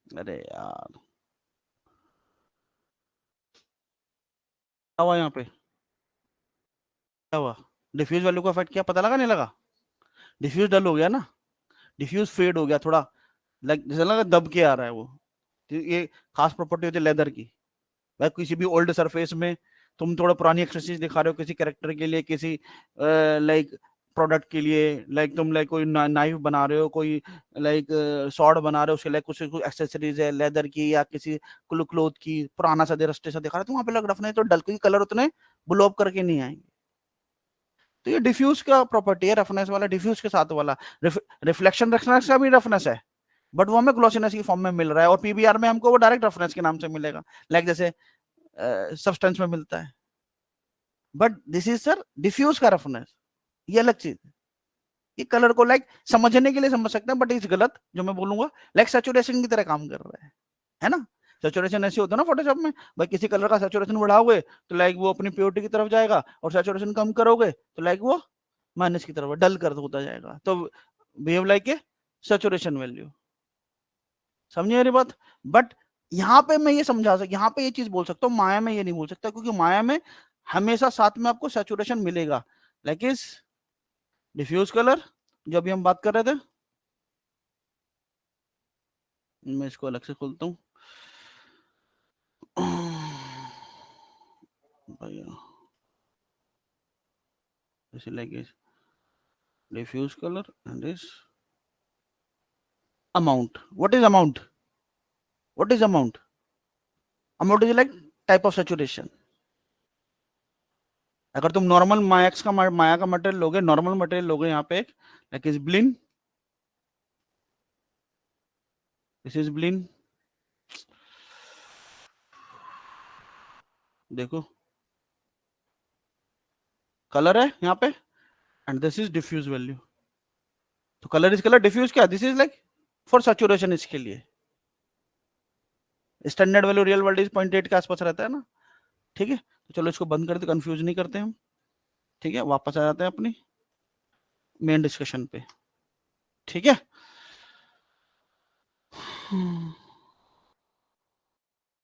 Speaker 1: अरे यार, क्या हुआ यहाँ पे, क्या हुआ? डिफ्यूज वैल्यू को अफेक्ट किया, पता लगा नहीं लगा? डिफ्यूज डल हो गया ना, डिफ्यूज फेड हो गया थोड़ा, लाइक जैसे लगा दब के आ रहा है वो। तो ये खास प्रॉपर्टी होती है लेदर की। भाई किसी भी ओल्ड सरफेस में तुम थोड़ा पुरानी एक्सरसाइज दिखा रहे हो किसी कैरेक्टर के लिए, किसी लाइक प्रोडक्ट के लिए, लाइक तुम लाइक कोई नाइफ बना रहे हो, कोई लाइक सॉर्ड बना रहे हो, उसके लाइक कुछ एक्सेसरीज है लेदर की या किसी क्लोथ की, पुराना सा दे रस्टे सा दिखा रहे हो, तो वहां पे लग रफने तो डल, क्योंकि कलर उतने ब्लो अप करके नहीं आएंगे। तो ये डिफ्यूज का प्रॉपर्टी है, रफनेस वाला डिफ्यूज के साथ वाला। रिफ्लेक्शन रफनेस का भी रफनेस है, बट वो हमें ग्लॉसीनेस की फॉर्म में मिल रहा है, और पीबीआर में हमको वो डायरेक्ट रफनेस के नाम से मिलेगा, लाइक जैसे सब्सटेंस में मिलता है। But this is sir diffuse का रफनेस, ये अलग चीज है। ये कलर को लाइक समझने के लिए समझ सकते हैं, बट इस गलत जो मैं बोलूंगा, लाइक सैचुरेशन की तरह काम कर रहा है ना। सैचुरेशन ऐसे होता है ना फोटोशॉप में, भाई किसी कलर का सैचुरेशन बढ़ाओगे तो लाइक वो अपनी प्योरिटी की तरफ जाएगा, और सैचुरेशन कम करोगे तो लाइक वो माइनस की तरफ डल कर होता जाएगा। तो behave like a saturation value. समझिए मेरी बात। बट यहाँ पे मैं ये समझा सकता, यहाँ पे ये चीज बोल सकता हूँ, माया में ये नहीं बोल सकता, क्योंकि माया में हमेशा साथ में आपको सैचुरेशन मिलेगा। लाइक इज डिफ्यूज कलर जो अभी हम बात कर रहे थे, मैं इसको अलग से खोलता हूँ भैया, ऐसे like is diffuse colour and is amount. What is amount? What is amount? Amount is like type of saturation. अगर तुम नॉर्मल माया का मटेरियल लोगे, नॉर्मल मटेरियल लोगे, यहाँ पे like is Blinn, this is Blinn, देखो कलर है यहाँ पे, and this is diffuse value. तो कलर इज कलर, डिफ्यूज क्या, this is like for saturation. इसके लिए standard value real world is 0.8 के आसपास रहता है ना, ठीक है। तो चलो इसको बंद करते, कंफ्यूज नहीं करते हम, ठीक है। वापस आ जाते हैं अपनी मेन डिस्कशन पे, ठीक है।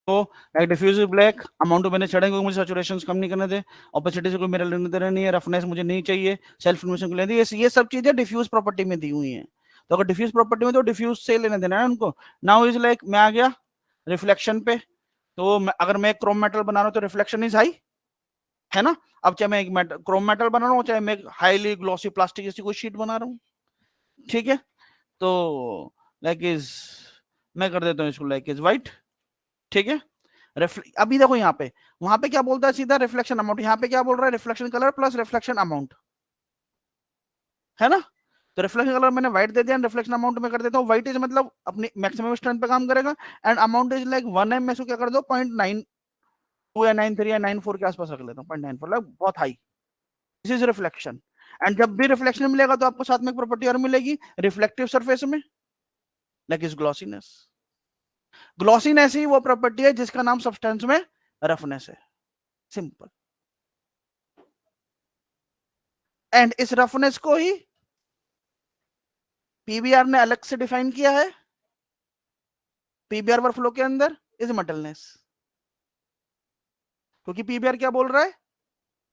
Speaker 1: तो लाइक डिफ्यूज ब्लैक, अमाउंट मैंने चढ़ेंगे क्योंकि मुझे सैचुरेशन कम नहीं करने दे, ऑपेसिटी से कोई मेरा लेने देना नहीं है, रफनेस मुझे नहीं चाहिए, सेल्फ इन्फॉर्मेशन को लेने ये सब चीजें डिफ्यूज प्रॉपर्टी में दी हुई हैं। तो अगर डिफ्यूज प्रॉपर्टी में, तो डिफ्यूज से लेने देना है उनको। नाउ इज लाइक मैं आ गया रिफ्लेक्शन पे, तो अगर मैं क्रोम मेटल बना रहा हूँ तो रिफ्लेक्शन इज हाई, है ना। अब चाहे मैं एक क्रोम मेटल बना रहा हूँ, चाहे मैं हाईली ग्लॉसी प्लास्टिक जैसी कोई शीट बना रहा हूँ, ठीक है। तो लाइक इज मैं कर देता हूँ इसको लाइक इज व्हाइट, ठीक है। अभी देखो यहाँ पे, वहां पे क्या बोलता है सीधा रिफ्लेक्शन अमाउंट, यहाँ पे क्या बोल रहा है reflection colour plus reflection amount, है ना। तो रिफ्लेक्शन कलर मैंने व्हाइट दे दिया, रिफ्लेक्शन अमाउंट में कर देता हूँ व्हाइट इज मतलब अपनी मैक्सिमम स्ट्रेंथ पे काम करेगा, and amount is like 1 M, मैं इसको क्या कर दो 0.92 या 93 या 94 के आसपास रख लेता हूँ, 0.94 मतलब बहुत high. This is reflection. And जब भी रिफ्लेक्शन मिलेगा तो आपको साथ में एक प्रॉपर्टी और मिलेगी रिफ्लेक्टिव सरफेस में, लाइक इज ग्लॉसीनेस। ग्लॉसीनेस ही वो प्रॉपर्टी है जिसका नाम सब्सटेंस में रफनेस है, सिंपल। एंड इस रफनेस को ही पीबीआर ने अलग से डिफाइन किया है, पीबीआर वर्कफ्लो के अंदर इज मेटलनेस। क्योंकि पीबीआर क्या बोल रहा है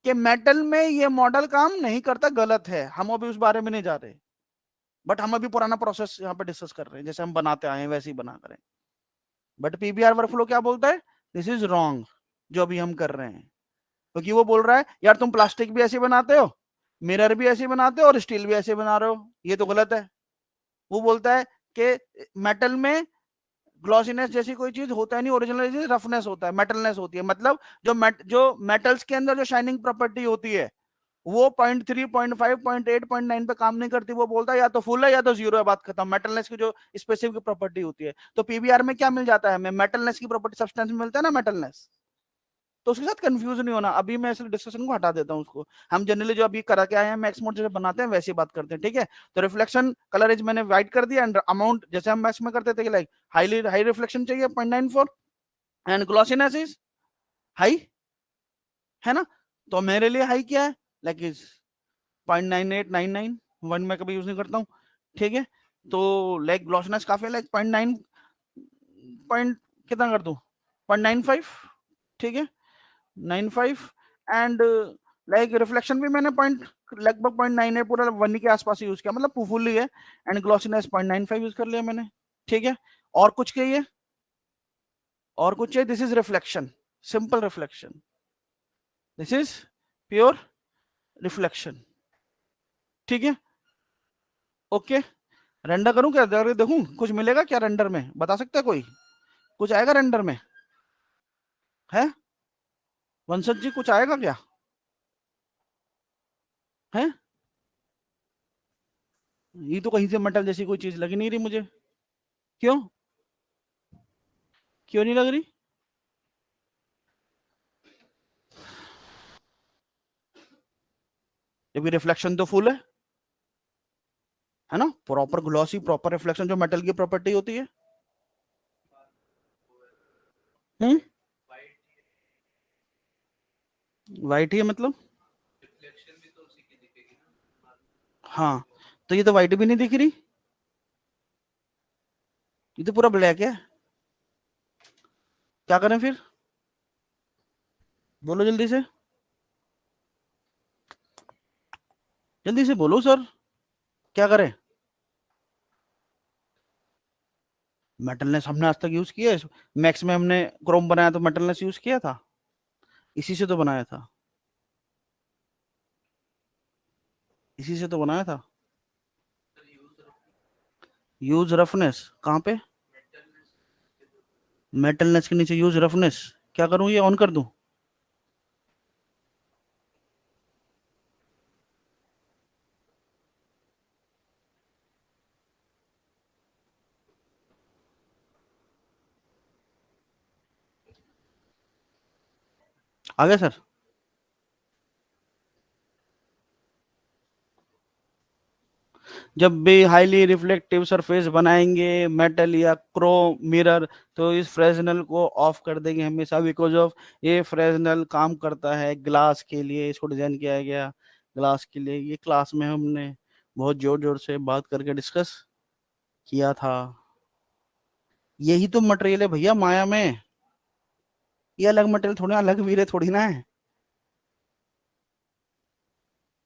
Speaker 1: कि मेटल में ये मॉडल काम नहीं करता, गलत है। हम अभी उस बारे में नहीं जा रहे, बट हम अभी पुराना प्रोसेस यहाँ पे डिस्कस कर रहे हैं, जैसे हम बनाते आए हैं वैसे ही बना करें। बट पीबीआर वर्कफ्लो क्या बोलता है, दिस इज रॉन्ग जो अभी हम कर रहे हैं। क्योंकि वो बोल रहा है यार तुम प्लास्टिक भी ऐसे बनाते हो, मिरर भी ऐसे बनाते हो, और स्टील भी ऐसे बना रहे हो, ये तो गलत है। वो बोलता है कि मेटल में ग्लॉसीनेस जैसी कोई चीज होता है नहीं, ओरिजिनल चीज रफनेस होता है, मेटलनेस होती है। मतलब जो मेटल्स के अंदर जो शाइनिंग प्रॉपर्टी होती है वो 0.3, 0.5, 0.8, 0.9 पे काम नहीं करती। वो बोलता है या तो फुल है या तो जीरो है, बात खत्म। मेटलनेस की जो स्पेसिफिक प्रॉपर्टी होती है, तो पीबीआर में क्या मिल जाता है हमें, मेटलनेस की प्रॉपर्टी, सब्सटेंस में मिलता है ना मेटलनेस। तो उसके साथ कंफ्यूज नहीं होना। अभी मैं इस डिस्कशन को हटा देता हूं उसको। हम जनरली जो अभी करा के आए हैं मैक्स मोड जैसे बनाते हैं वैसे बात करते हैं, ठीक है। तो रिफ्लेक्शन कलर इज मैंने व्हाइट कर दिया, एंड अमाउंट जैसे हम मैक्स में करते थे लाइक हाई रिफ्लेक्शन चाहिए 0.94, एंड ग्लॉसीनेस इज हाई, है ना। तो मेरे लिए हाई क्या है, लाइक इज 0.9899, 1 मैं कभी यूज नहीं करता हूँ, ठीक है। तो लाइक ग्लॉसीनेस काफी लाइक 0.9 पॉइंट कितना कर दूं 0.95, ठीक है 95। एंड लाइक रिफ्लेक्शन भी मैंने लगभग 0.98 पूरा 1 के आसपास यूज किया, मतलब फुल ही है। एंड ग्लॉसीनेस 0.95 यूज कर लिया मैंने, ठीक है। और कुछ चाहिए, और कुछ चाहिए, this is reflection, simple reflection, this is pure reflection, ठीक है। ओके, रेंडर करूं क्या, देखूं कुछ मिलेगा क्या रेंडर में, बता सकता है कोई, कुछ आएगा रेंडर में, है वंशज जी, कुछ आएगा क्या, है। ये तो कहीं से मेटल जैसी कोई चीज लगी नहीं रही मुझे, क्यों क्यों नहीं लग रही, जबकि रिफ्लेक्शन तो फुल है ना, प्रॉपर ग्लॉसी प्रॉपर रिफ्लेक्शन जो मेटल की प्रॉपर्टी होती है। वाइट ही है मतलब? हाँ, तो ये तो वाइट भी नहीं दिख रही, ये तो पूरा ब्लैक है। क्या करें फिर? बोलो जल्दी से, जल्दी से बोलो सर, क्या करें? मेटलनेस हमने आज तक यूज किया है? मैक्स में हमने क्रोम बनाया तो मेटलनेस यूज किया था, इसी से तो बनाया था, इसी से तो बनाया था। यूज रफनेस कहाँ पे? मेटलनेस के नीचे यूज रफनेस, क्या करूं, ये ऑन कर दूं? आ गया सर? जब भी हाईली रिफ्लेक्टिव सरफेस बनाएंगे मेटल या क्रोम मिरर, तो इस फ्रेजनल को ऑफ कर देंगे हमेशा, बिकॉज ऑफ ये फ्रेजनल काम करता है ग्लास के लिए, इसको डिजाइन किया गया ग्लास के लिए। ये क्लास में हमने बहुत जोर जोर से बात करके डिस्कस किया था। यही तो मटेरियल है भैया माया में, ये अलग मटेरियल थोड़ी ना, अलग वीरे थोड़ी ना है,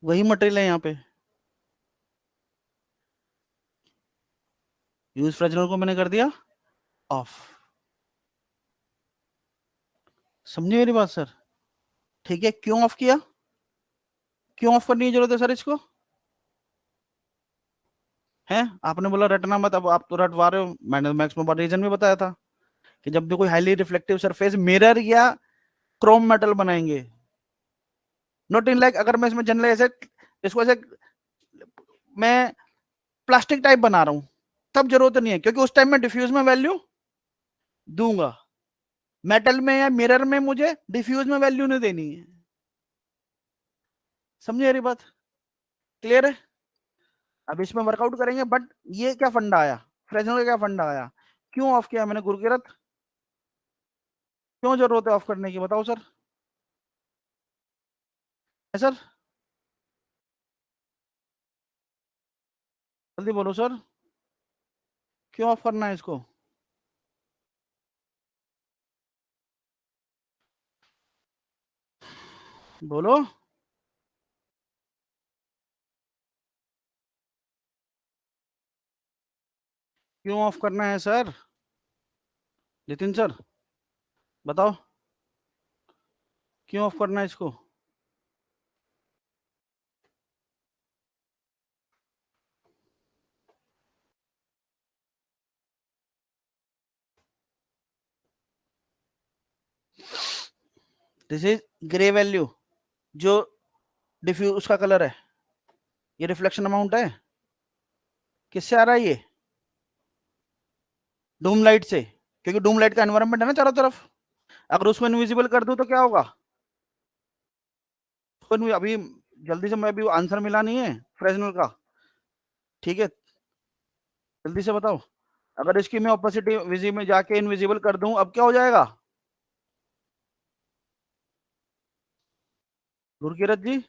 Speaker 1: वही मटेरियल है यहाँ पे। यूज फ्रेजनल को मैंने कर दिया ऑफ। समझे मेरी बात सर? ठीक है, क्यों ऑफ किया? क्यों ऑफ करने की जरूरत है सर इसको? है, आपने बोला रटना मत, अब आप तो रटवा रहे हो। मैंने मैक्स में रीजन भी बताया था कि जब भी कोई हाईली रिफ्लेक्टिव सरफेस मिरर या क्रोम मेटल बनाएंगे, नॉट इन लाइक, अगर मैं इसमें जनरल ऐसे, इसको ऐसे मैं प्लास्टिक टाइप बना रहा हूं, तब जरूरत नहीं है, क्योंकि उस टाइम में डिफ्यूज में वैल्यू दूंगा। मेटल में या मिरर में मुझे डिफ्यूज में वैल्यू नहीं देनी है। समझे मेरी बात? क्लियर है? अब इसमें वर्कआउट करेंगे, बट ये क्या फंडा आया, फ्रेजनल का क्या फंडा आया, क्यों ऑफ किया मैंने गुरकीरत? क्यों जरूरत है ऑफ करने की, बताओ सर? है सर? जल्दी बोलो सर, क्यों ऑफ करना है इसको? बोलो, क्यों ऑफ करना है सर? नितिन सर, बताओ, क्यों ऑफ करना है इसको? दिस इज ग्रे वैल्यू, जो डिफ्यूज उसका कलर है, ये रिफ्लेक्शन अमाउंट है। किससे आ रहा है ये? डूम लाइट से, क्योंकि डूम लाइट का एनवायरनमेंट है ना चारों तरफ। अगर उसको इनविजिबल कर दूं तो क्या होगा? अभी जल्दी से, मैं अभी आंसर मिला नहीं है फ्रेजनल का, ठीक है, जल्दी से बताओ। अगर इसकी मैं ऑपोसिटी विजी में जाके इनविजिबल कर दूं, अब क्या हो जाएगा गुरकीरत जी?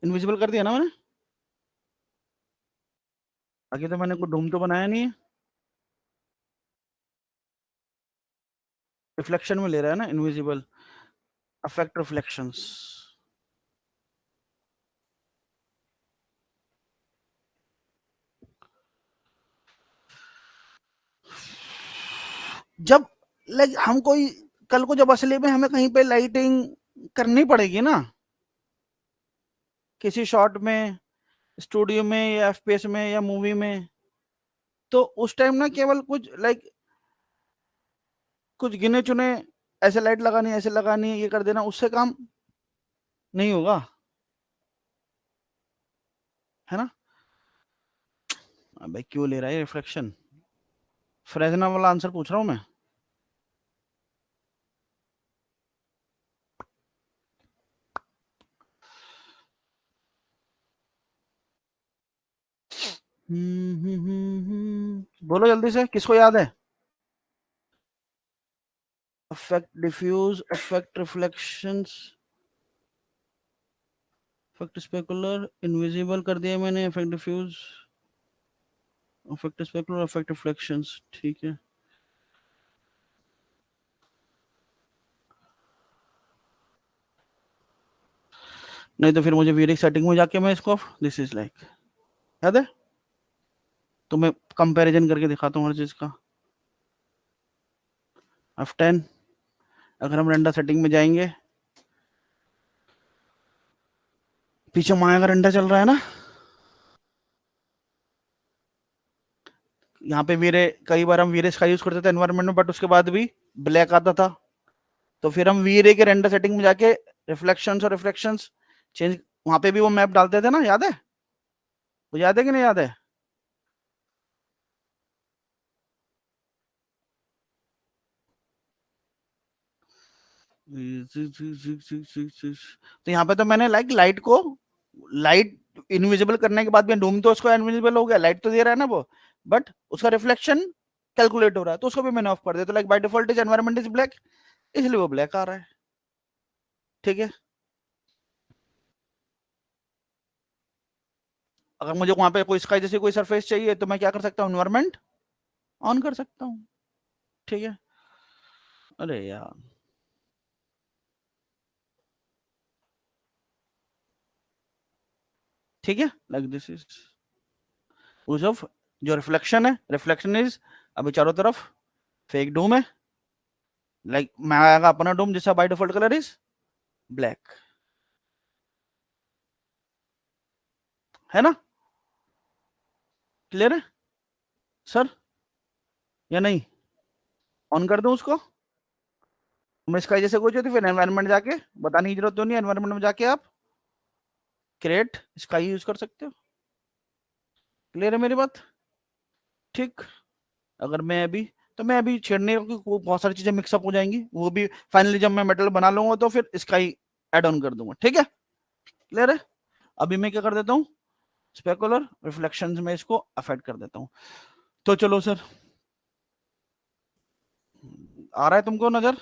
Speaker 1: इनविजिबल कर दिया ना मैंने, आगे तो मैंने कोई डूम तो बनाया नहीं है, रिफ्लेक्शन में ले रहा है ना इनविजिबल, अफेक्ट रिफ्लेक्शंस। जब लाइक हम कोई, कल को जब असली में हमें कहीं पे लाइटिंग करनी पड़ेगी ना, किसी शॉट में, स्टूडियो में या एफपीएस में या मूवी में, तो उस टाइम ना केवल कुछ लाइक कुछ गिने चुने ऐसे लाइट लगानी, ऐसे लगानी, ये कर देना, उससे काम नहीं होगा, है ना? अबे क्यों ले रहा है रिफ्लेक्शन? फ्रेजनल वाला आंसर पूछ रहा हूँ मैं। बोलो जल्दी से, किसको याद है? Affect diffuse, affect reflections, affect specular, invisible कर दिया मैंने, affect diffuse, affect specular, affect reflections, ठीक है। नहीं तो फिर मुझे वीरिक सेटिंग में जाके मैं इसको दिस इज लाइक, याद है? तो मैं कंपैरिजन करके दिखाता हूँ हर चीज का। F10, अगर हम रेंडर सेटिंग में जाएंगे, पीछे माया का रेंडर चल रहा है ना, यहाँ पे वीरे, कई बार हम वीरे का यूज करते थे एनवायरनमेंट में, बट उसके बाद भी ब्लैक आता था। तो फिर हम वीरे के रेंडर सेटिंग में जाके रिफ्लेक्शंस और रिफ्लेक्शंस चेंज, वहां पे भी वो मैप डालते थे ना, याद है? वो याद है कि नहीं याद है? तो यहाँ पे तो मैंने लाइट को, लाइट इनविजिबल करने के बाद भी डूम तो उसको इनविजिबल हो गया, लाइट तो दे रहा है ना वो, बट उसका रिफ्लेक्शन कैलकुलेट हो रहा है, तो उसको भी मैंने ऑफ कर दिया। तो like by default is environment is black, इसलिए वो ब्लैक आ रहा है, ठीक है। अगर मुझे वहां पे कोई स्काई जैसी कोई सरफेस चाहिए तो मैं क्या कर सकता हूँ, एनवायरनमेंट ऑन कर सकता हूँ, ठीक है। अरे यार, ठीक है, लाइक दिस इज उस ऑफ, जो रिफ्लेक्शन है, रिफ्लेक्शन इज, अभी चारों तरफ फेक डूम है, लाइक मैं आएगा अपना डूम जिसका by default colour is black, है ना? क्लियर है सर या नहीं? ऑन कर दूं उसको? मैं इसका जैसे कुछ होती, फिर एनवायरनमेंट जाके बताने की जरूरत तो नहीं, एनवायरनमेंट में जाके आप क्रिएट स्काई यूज कर सकते हो। क्लियर है मेरी बात? ठीक। अगर मैं अभी, तो मैं अभी छेड़ने की बहुत सारी चीजें मिक्सअप हो जाएंगी, वो भी फाइनली जब मैं मेटल बना लूंगा तो फिर स्काई ऐड ऑन कर दूंगा, ठीक है। क्लियर है? अभी मैं क्या कर देता हूँ, स्पेकुलर रिफ्लेक्शंस में इसको अफेक्ट कर देता हूँ। तो चलो सर, आ रहा है तुमको नजर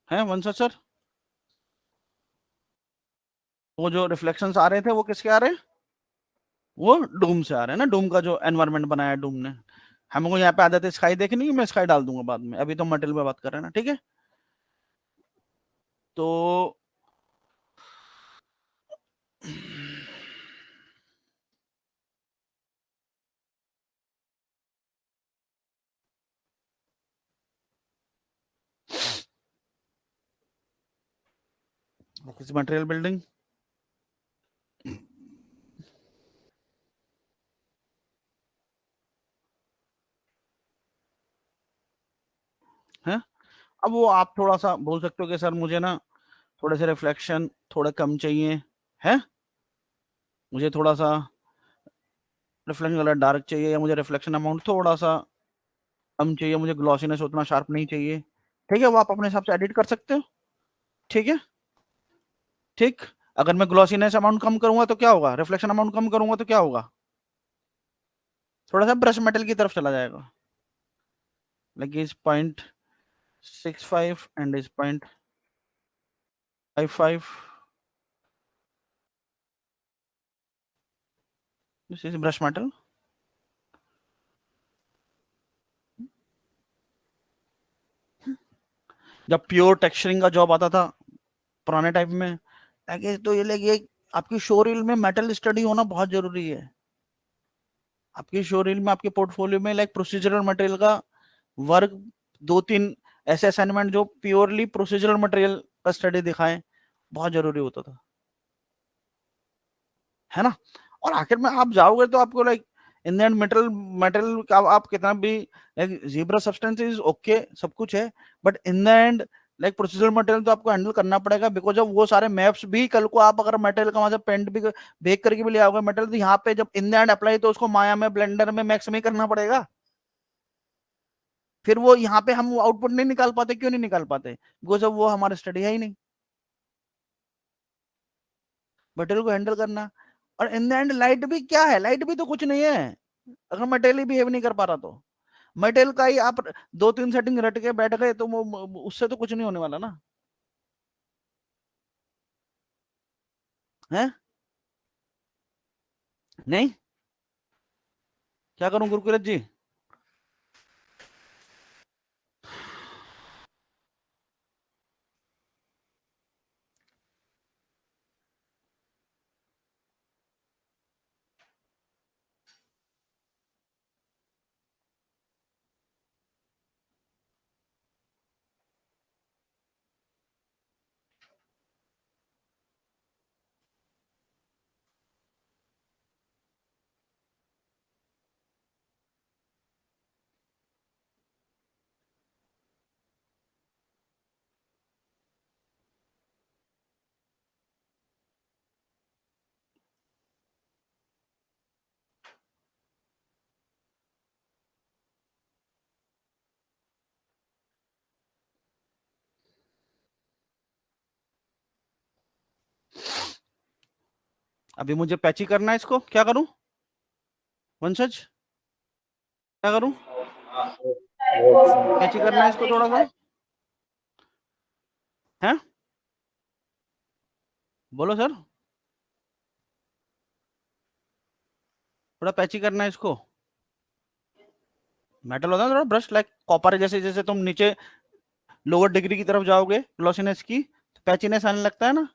Speaker 1: है वंशज सर? वो जो रिफ्लेक्शंस आ रहे थे वो किसके आ रहे हैं? वो डूम से आ रहे हैं ना, डूम का जो एनवायरनमेंट बनाया है डूम ने। हमको यहाँ पे आदत है स्काई देखनी है, मैं स्काई डाल दूंगा बाद में, अभी तो मटेरियल पे बात कर रहे हैं ना, ठीक है। तो मटेरियल बिल्डिंग है। अब वो आप थोड़ा सा बोल सकते हो कि सर मुझे ना थोड़े से रिफ्लेक्शन थोड़े कम चाहिए, है, मुझे थोड़ा सा रिफ्लेक्शन कलर डार्क चाहिए, या मुझे रिफ्लेक्शन अमाउंट थोड़ा सा कम चाहिए, मुझे ग्लॉसीनेस उतना शार्प नहीं चाहिए, ठीक है, वो आप अपने हिसाब से एडिट कर सकते हो, ठीक है। ठीक। अगर मैं ग्लॉसीनेस अमाउंट कम करूंगा तो क्या होगा, रिफ्लेक्शन अमाउंट कम करूंगा तो क्या होगा, थोड़ा सा ब्रश मेटल की तरफ चला जाएगा, like is 0.65 and is 0.55, this is brush metal. जब प्योर टेक्सचरिंग का जॉब आता था पुराने टाइप में, तो ये लगे आपकी शोरील में मेटल स्टडी होना बहुत जरूरी है। आपकी शोरील में, आपके पोर्टफोलियो में लाइक प्रोसीजरल मटेरियल का वर्क, 2-3 ऐसे असाइनमेंट जो प्योरली प्रोसीजरल मटेरियल का स्टडी दिखाएं, बहुत जरूरी होता था, है ना। और आखिर में आप जाओगे तो आपको like in the end material, material का आप कितना भी like zebra substance is okay, सब कुछ है, but in the end like procedural material तो आपको हैंडल करना पड़ेगा, बिकॉज जब वो सारे मैप्स भी कल को आप अगर मटेरियल का वहां से पेंट भी बेक करके भी ले आओगे मटेरियल, तो यहाँ पे जब इन द एंड अप्लाई तो उसको माया में, ब्लेंडर में, मैक्स में ही करना पड़ेगा। फिर वो यहाँ पे हम आउटपुट नहीं निकाल पाते, क्यों नहीं निकाल पाते, बिकॉज अब वो हमारा स्टडी है ही नहीं, मटेरियल को हैंडल करना। और इन द एंड लाइट भी क्या है, लाइट भी तो कुछ नहीं है अगर मटेरियल ही बिहेव नहीं कर पा रहा तो। मटेरियल का ही आप 2-3 सेटिंग रट के बैठ गए तो उससे तो कुछ नहीं होने वाला ना है। नहीं, क्या करूं गुरकुलत जी? अभी मुझे पैची करना है इसको, क्या करूं वंशज, क्या करूं? पैची करना है इसको थोड़ा सा, है बोलो सर, थोड़ा पैची करना है इसको। मेटल होता है थोड़ा ब्रश लाइक कॉपर, जैसे जैसे तुम नीचे लोअर डिग्री की तरफ जाओगे ग्लॉसीनेस की तो पैचीनेस आने लगता है ना।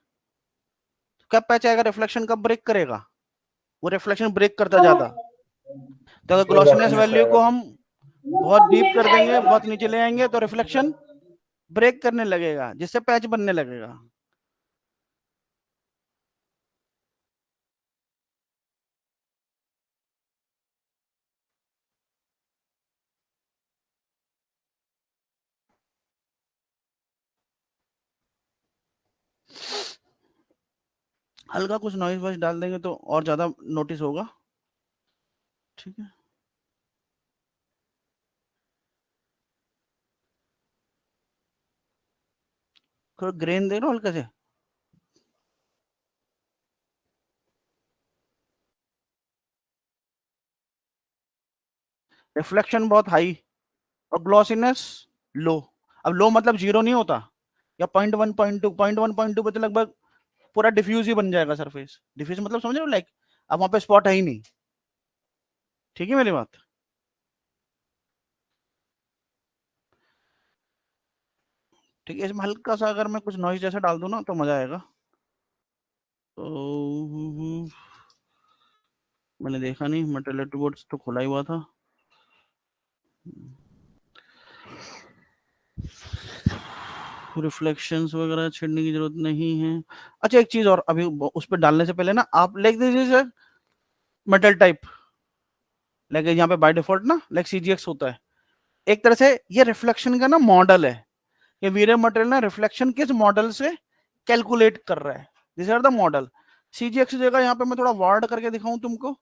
Speaker 1: तो कब पैच आएगा, रिफ्लेक्शन कब ब्रेक करेगा, वो रिफ्लेक्शन ब्रेक करता ज्यादा। तो अगर ग्लॉसीनेस वैल्यू को हम बहुत डीप कर देंगे, बहुत नीचे ले आएंगे तो रिफ्लेक्शन ब्रेक करने लगेगा जिससे पैच बनने लगेगा। हल्का कुछ नॉइज वॉइस डाल देंगे तो और ज्यादा नोटिस होगा, ठीक है। थोड़ा ग्रेन दे लो हल्का से, रिफ्लेक्शन बहुत हाई और ग्लॉसीनेस लो। अब लो मतलब जीरो नहीं होता, या 0.1 0.2 0.1 0.2 पे तो लगभग पूरा डिफ्यूज ही बन जाएगा सरफेस। डिफ्यूज मतलब समझ रहे हो, लाइक अब वहां पे स्पॉट है ही नहीं, ठीक है मेरी बात। ठीक है, इसमें हल्का सा अगर मैं कुछ नॉइज जैसा डाल दूं ना तो मजा आएगा। तो मैंने देखा नहीं, मटेरियल बोर्ड तो खुला ही हुआ था। रिफ्लेक्शंस वगैरह छेड़ने की जरूरत नहीं है। अच्छा एक चीज और, अभी उस पर डालने से पहले ना आप लिख दीजिए सर, मेटल टाइप, लाइक यहाँ पे बाय डिफॉल्ट ना लाइक सीजीएक्स होता है। एक तरह से ये रिफ्लेक्शन का ना मॉडल है, ये वीरे मटेरियल ना रिफ्लेक्शन किस मॉडल से कैलकुलेट कर रहा है, दिस आर द मॉडल। सीजीएक्स की जगह यहाँ पे मैं थोड़ा वार्ड करके दिखाऊं तुमको,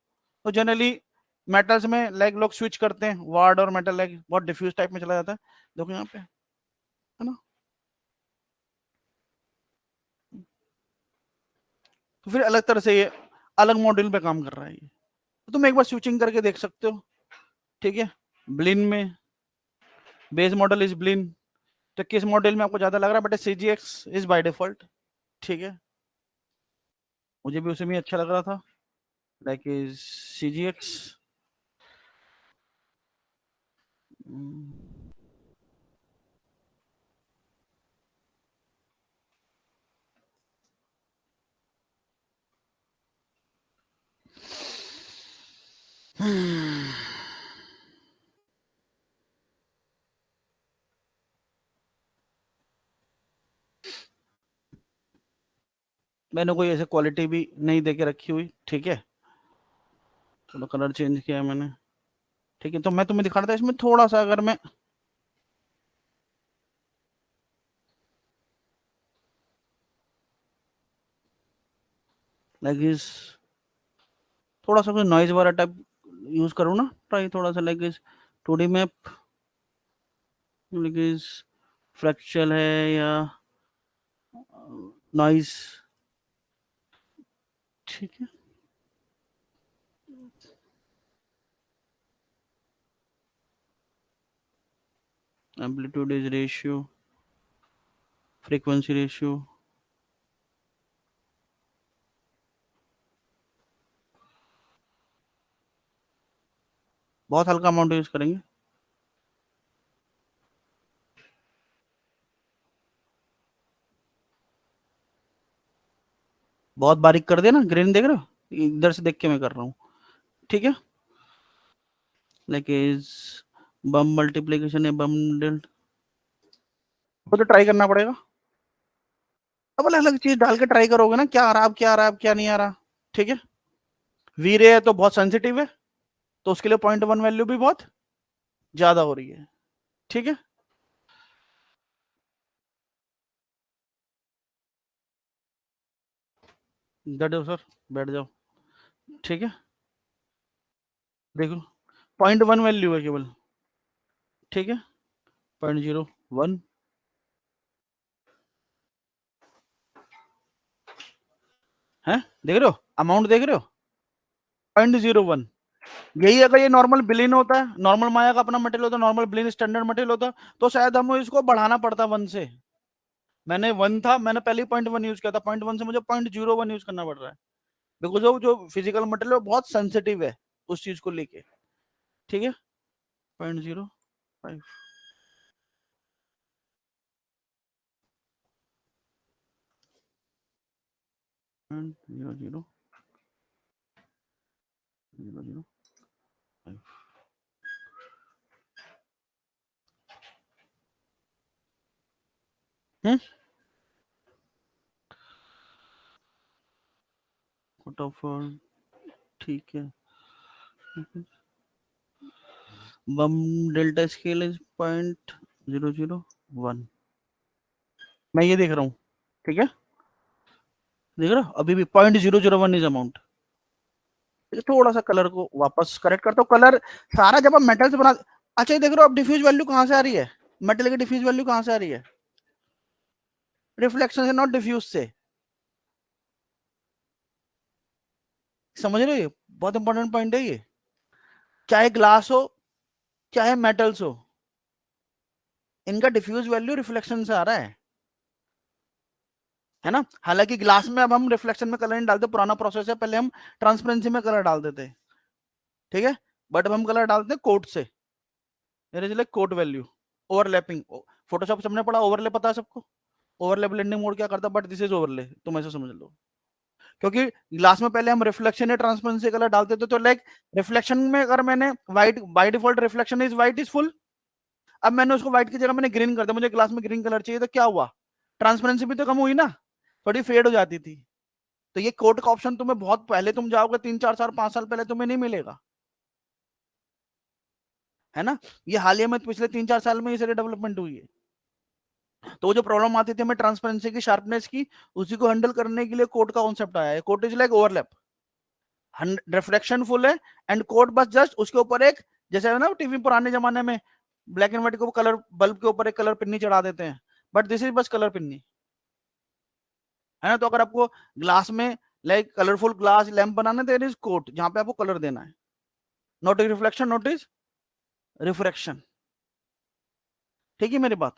Speaker 1: तो जनरली मेटल्स में लाइक लोग स्विच करते हैं वार्ड और मेटल, लाइक बहुत डिफ्यूज टाइप में चला जाता है, देखो यहाँ पे है ना। तो फिर अलग तरह से ये अलग मॉड्यूल पे काम कर रहा है ये, तो तुम एक बार स्विचिंग करके देख सकते हो, ठीक है। ब्लिन में बेस मॉडल इज ब्लिन, तो किस मॉडल में आपको ज्यादा लग रहा है, बट सीजीएक्स इज बाय डिफॉल्ट, ठीक है। मुझे भी उसी में अच्छा लग रहा था, लाइक इज सीजीएक्स। मैंने कोई ऐसे क्वालिटी भी नहीं दे के रखी हुई, ठीक है। चलो कलर चेंज किया है मैंने, ठीक है। तो मैं तुम्हें दिखा रहा था इसमें थोड़ा सा, अगर मैं लाइक इस थोड़ा सा कोई नॉइज वाला टाइप यूज करूँ ना, ट्राई थोड़ा सा लाइक इस 2D मैप, लाइक इस फ्रैक्चर है या नॉइज, ठीक है। Amplitude is ratio, frequency ratio, बहुत हल्का अमाउंट यूज करेंगे। बहुत बारीक कर देना, ग्रेन देख रहे हो, इधर से देख के मैं कर रहा हूँ, ठीक है। लाइक इज बम मल्टीप्लीकेशन है, बम डेल्ट वो तो ट्राई करना पड़ेगा। अब अलग अलग चीज डाल के ट्राई करोगे ना, क्या आ रहा है, क्या आ रहा है, क्या नहीं आ रहा, ठीक है। वी रे है तो बहुत सेंसिटिव है, तो उसके लिए 0.1 वैल्यू भी बहुत ज्यादा हो रही है, ठीक है। बैठ जाओ सर, बैठ जाओ, ठीक है। देखो 0.1 वैल्यू है केवल, ठीक है। 0.01 है, देख रहे हो अमाउंट, देख रहे हो 0.01। यही अगर ये नॉर्मल बिलिन होता है, नॉर्मल माया का अपना मटेरियल होता, नॉर्मल बिलिन स्टैंडर्ड मटेरियल होता, तो शायद हमें इसको बढ़ाना पड़ता 1 से। मैंने 1 था, मैंने पहले ही 0.1 यूज किया था, 0.1 से मुझे 0.01 यूज करना पड़ रहा है, बिकॉज ऑफ जो फिजिकल मटेरियल बहुत सेंसिटिव है उस चीज को लेके, ठीक है। 0.05 0.0005। फटाफट, ठीक है। बम डेल्टा स्केल इज 0.001, मैं ये देख रहा हूँ, ठीक है। देख रहा हो अभी भी 0.001 इज अमाउंट। थोड़ा सा कलर को वापस करेक्ट करता हूँ, कलर सारा जब हम मेटल से बना, अच्छा ये देख रहे हो अब डिफ्यूज वैल्यू कहाँ से आ रही है, मेटल की डिफ्यूज वैल्यू कहाँ से आ रही है, रिफ्लेक्शन से, नॉट डिफ्यूज से, समझ रहे हो, ये बहुत इंपॉर्टेंट पॉइंट है ये। चाहे ग्लास हो चाहे मेटल्स हो, इनका डिफ्यूज वैल्यू रिफ्लेक्शन से आ रहा है ना। हालांकि ग्लास में अब हम रिफ्लेक्शन में कलर नहीं डालते, पुराना प्रोसेस है, पहले हम ट्रांसपेरेंसी में कलर डाल देते, ठीक है। बट अब हम कलर डालते हैं कोट से, लाइक कोट वैल्यू, ओवरलैपिंग। फोटोशॉप सबने पढ़ा, ओवरले पता है सबको, ओवरले ब्लेंडिंग मोड क्या करता है, बट दिस इज ओवरले, तुम ऐसे समझ लो। क्योंकि ग्लास में पहले हम रिफ्लेक्शन या ट्रांसपेरेंसी कलर डालते थे, तो लाइक रिफ्लेक्शन में अगर मैंने white, by default reflection is white is full, अब मैंने उसको व्हाइट की जगह मैंने ग्रीन कर दिया, मुझे ग्लास में ग्रीन कलर चाहिए, तो क्या हुआ, ट्रांसपेरेंसी भी तो कम हुई ना, थोड़ी फेड हो जाती थी। तो ये कोड का ऑप्शन तुम्हें बहुत पहले, तुम जाओगे 3-4 साल 5 साल पहले, तुम्हें नहीं मिलेगा, है ना। ये हाल ही में पिछले 3-4 साल में ये सारी डेवलपमेंट हुई है। तो वो जो प्रॉब्लम आती थी हमें ट्रांसपेरेंसी की, शार्पनेस की, उसी को हैंडल करने के लिए कोड का कॉन्सेप्ट आया है। Code is like overlap, reflection full है, एंड कोड बस जस्ट उसके ऊपर एक, जैसे है ना टीवी पुराने जमाने में ब्लैक एंड व्हाइट को कलर बल्ब के ऊपर एक कलर पिन्नी चढ़ा देते हैं, बट दिस इज बस कलर पिन्नी, है ना। तो अगर आपको ग्लास में लाइक कलरफुल ग्लास लैंप बनाना, देयर इज कोट जहां पे आपको कलर देना है, not is reflection, not is refraction, ठीक है मेरी बात।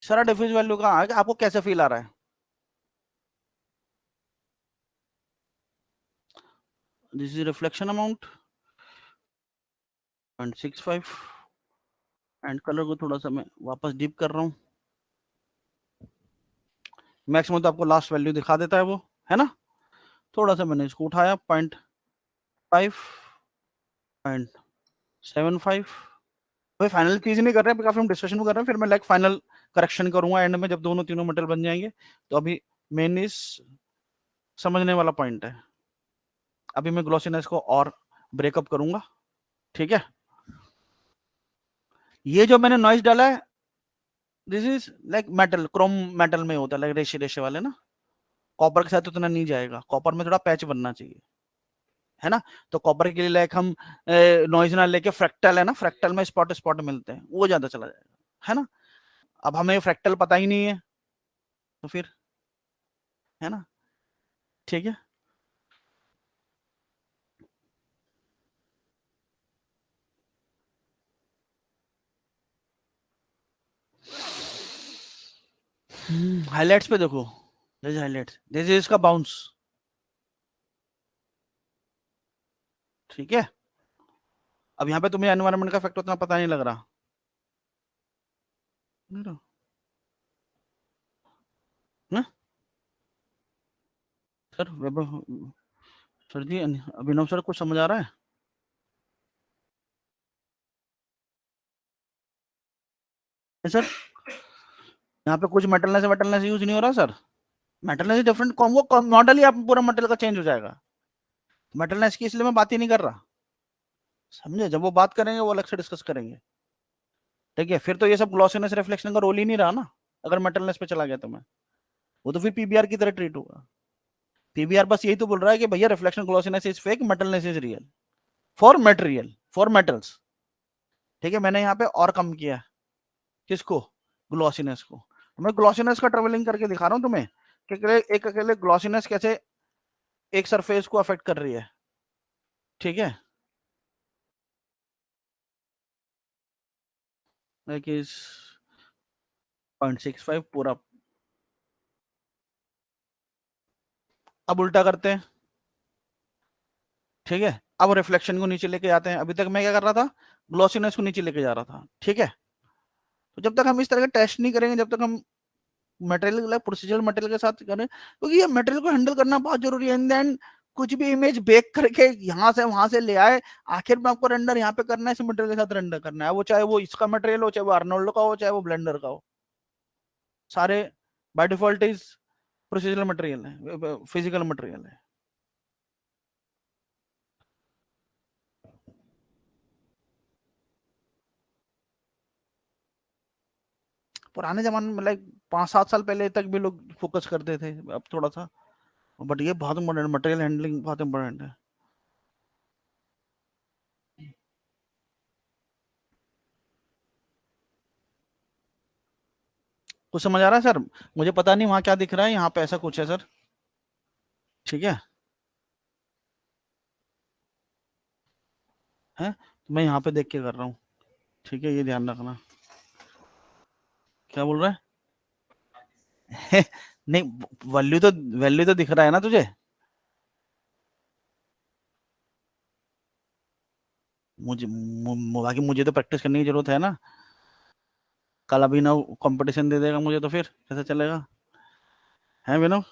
Speaker 1: सारा डिफ्यूज वैल्यू कहाँ है, आपको कैसे फील आ रहा है, this is reflection amount 0.65, and colour को थोड़ा सा मैं वापस डीप कर रहा हूँ, मैक्सिमम तो आपको लास्ट वैल्यू दिखा देता है वो, है ना। थोड़ा सा मैंने इसको उठाया 0.5, 0.75। भाई फाइनल चीज नहीं कर रहे हैं, काफी हम डिस्कशन कर रहे हैं, फिर मैं लाइक फाइनल करेक्शन करूंगा एंड में, जब दोनों तीनों मटेरियल बन जाएंगे। तो अभी मेन इस समझने वाला पॉइंट है, अभी मैं ग्लॉसीनेस को और ब्रेकअप करूंगा, ठीक है। ये जो मैंने नॉइज डाला है, this is like metal, Chrome metal में होता है, लाइक रेशे रेशे वाले ना, कॉपर के साथ तो उतना नहीं जाएगा, कॉपर में थोड़ा पैच बनना चाहिए, है ना। तो कॉपर के लिए लाइक हम नॉइज ना लेके फ्रैक्टल है ना, फ्रैक्टल में स्पॉट स्पॉट मिलते हैं, वो ज्यादा चला जाएगा, है ना। अब हमें फ्रैक्टल पता ही नहीं है, तो फिर, है ना, ठीक है। हाइलाइट्स पे देखो, दिस हाइलाइट्स, दिस इज इसका बाउंस, ठीक है। अब यहाँ पे तुम्हें एनवायरनमेंट का इफेक्ट उतना पता नहीं लग रहा, ना सर, सर जी, अभिनव सर कुछ समझ आ रहा है? सर यहाँ पे कुछ मेटलनेस वेटलनेस यूज नहीं हो रहा सर, मेटलनेस डिफरेंट, वो मॉडल ही आप पूरा मटेरियल का चेंज हो जाएगा, मेटलनेस की इसलिए मैं बात ही नहीं कर रहा, समझे। जब वो बात करेंगे वो अलग से डिस्कस करेंगे, ठीक है। फिर तो ये सब ग्लॉसीनेस रिफ्लेक्शन का रोल ही नहीं रहा ना, अगर मेटलनेस पे चला गया तो मैं, वो तो फिर पीबीआर की तरह ट्रीट होगा। पीबीआर बस यही तो बोल रहा है कि भैया reflection glossiness is fake, metalness is real for material, for metals, ठीक है। मैंने यहाँ पे और कम किया, किसको, ग्लॉसीनेस को। तो मैं ग्लॉसीनेस का ट्रेवलिंग करके दिखा रहा हूँ तुम्हें कि एक अकेले ग्लॉसीनेस कैसे एक सरफेस को अफेक्ट कर रही है, ठीक है। लाइक इज 0.65 पूरा। अब उल्टा करते हैं, ठीक है। अब रिफ्लेक्शन को नीचे लेके जाते हैं, अभी तक मैं क्या कर रहा था, ग्लॉसीनेस को नीचे लेके जा रहा था, ठीक है। तो जब तक हम इस तरह के टेस्ट नहीं करेंगे, जब तक हम मटेरियल प्रोसीजर मटेरियल के साथ करें, क्योंकि ये मटेरियल को हैंडल करना बहुत जरूरी है। एंड देन कुछ भी इमेज बेक करके यहाँ से वहां से ले आए, आखिर में आपको रेंडर यहाँ पे करना है, इस मटेरियल के साथ रेंडर करना है, वो चाहे वो इसका मटेरियल हो, चाहे वो आर्नोल्ड का हो, चाहे वो ब्लेंडर का हो, सारे by default is procedural material है, फिजिकल मटेरियल है। पुराने जमाने में लाइक 5-7 साल पहले तक भी लोग फोकस करते थे, अब थोड़ा सा, बट ये बहुत इम्पोर्टेंट, मटेरियल हैंडलिंग बहुत इम्पोर्टेंट है। कुछ समझ आ रहा है सर? मुझे पता नहीं वहां क्या दिख रहा है, यहाँ पे ऐसा कुछ है सर, ठीक है। है, तो मैं यहाँ पे देख के कर रहा हूँ, ठीक है, ये ध्यान रखना। क्या बोल रहा है? नहीं, वैल्यू तो दिख रहा है ना तुझे, बाकी मुझे तो प्रैक्टिस करने की जरूरत है ना, कल अभिनव कंपटीशन दे देगा मुझे, तो फिर कैसे चलेगा, है विनव?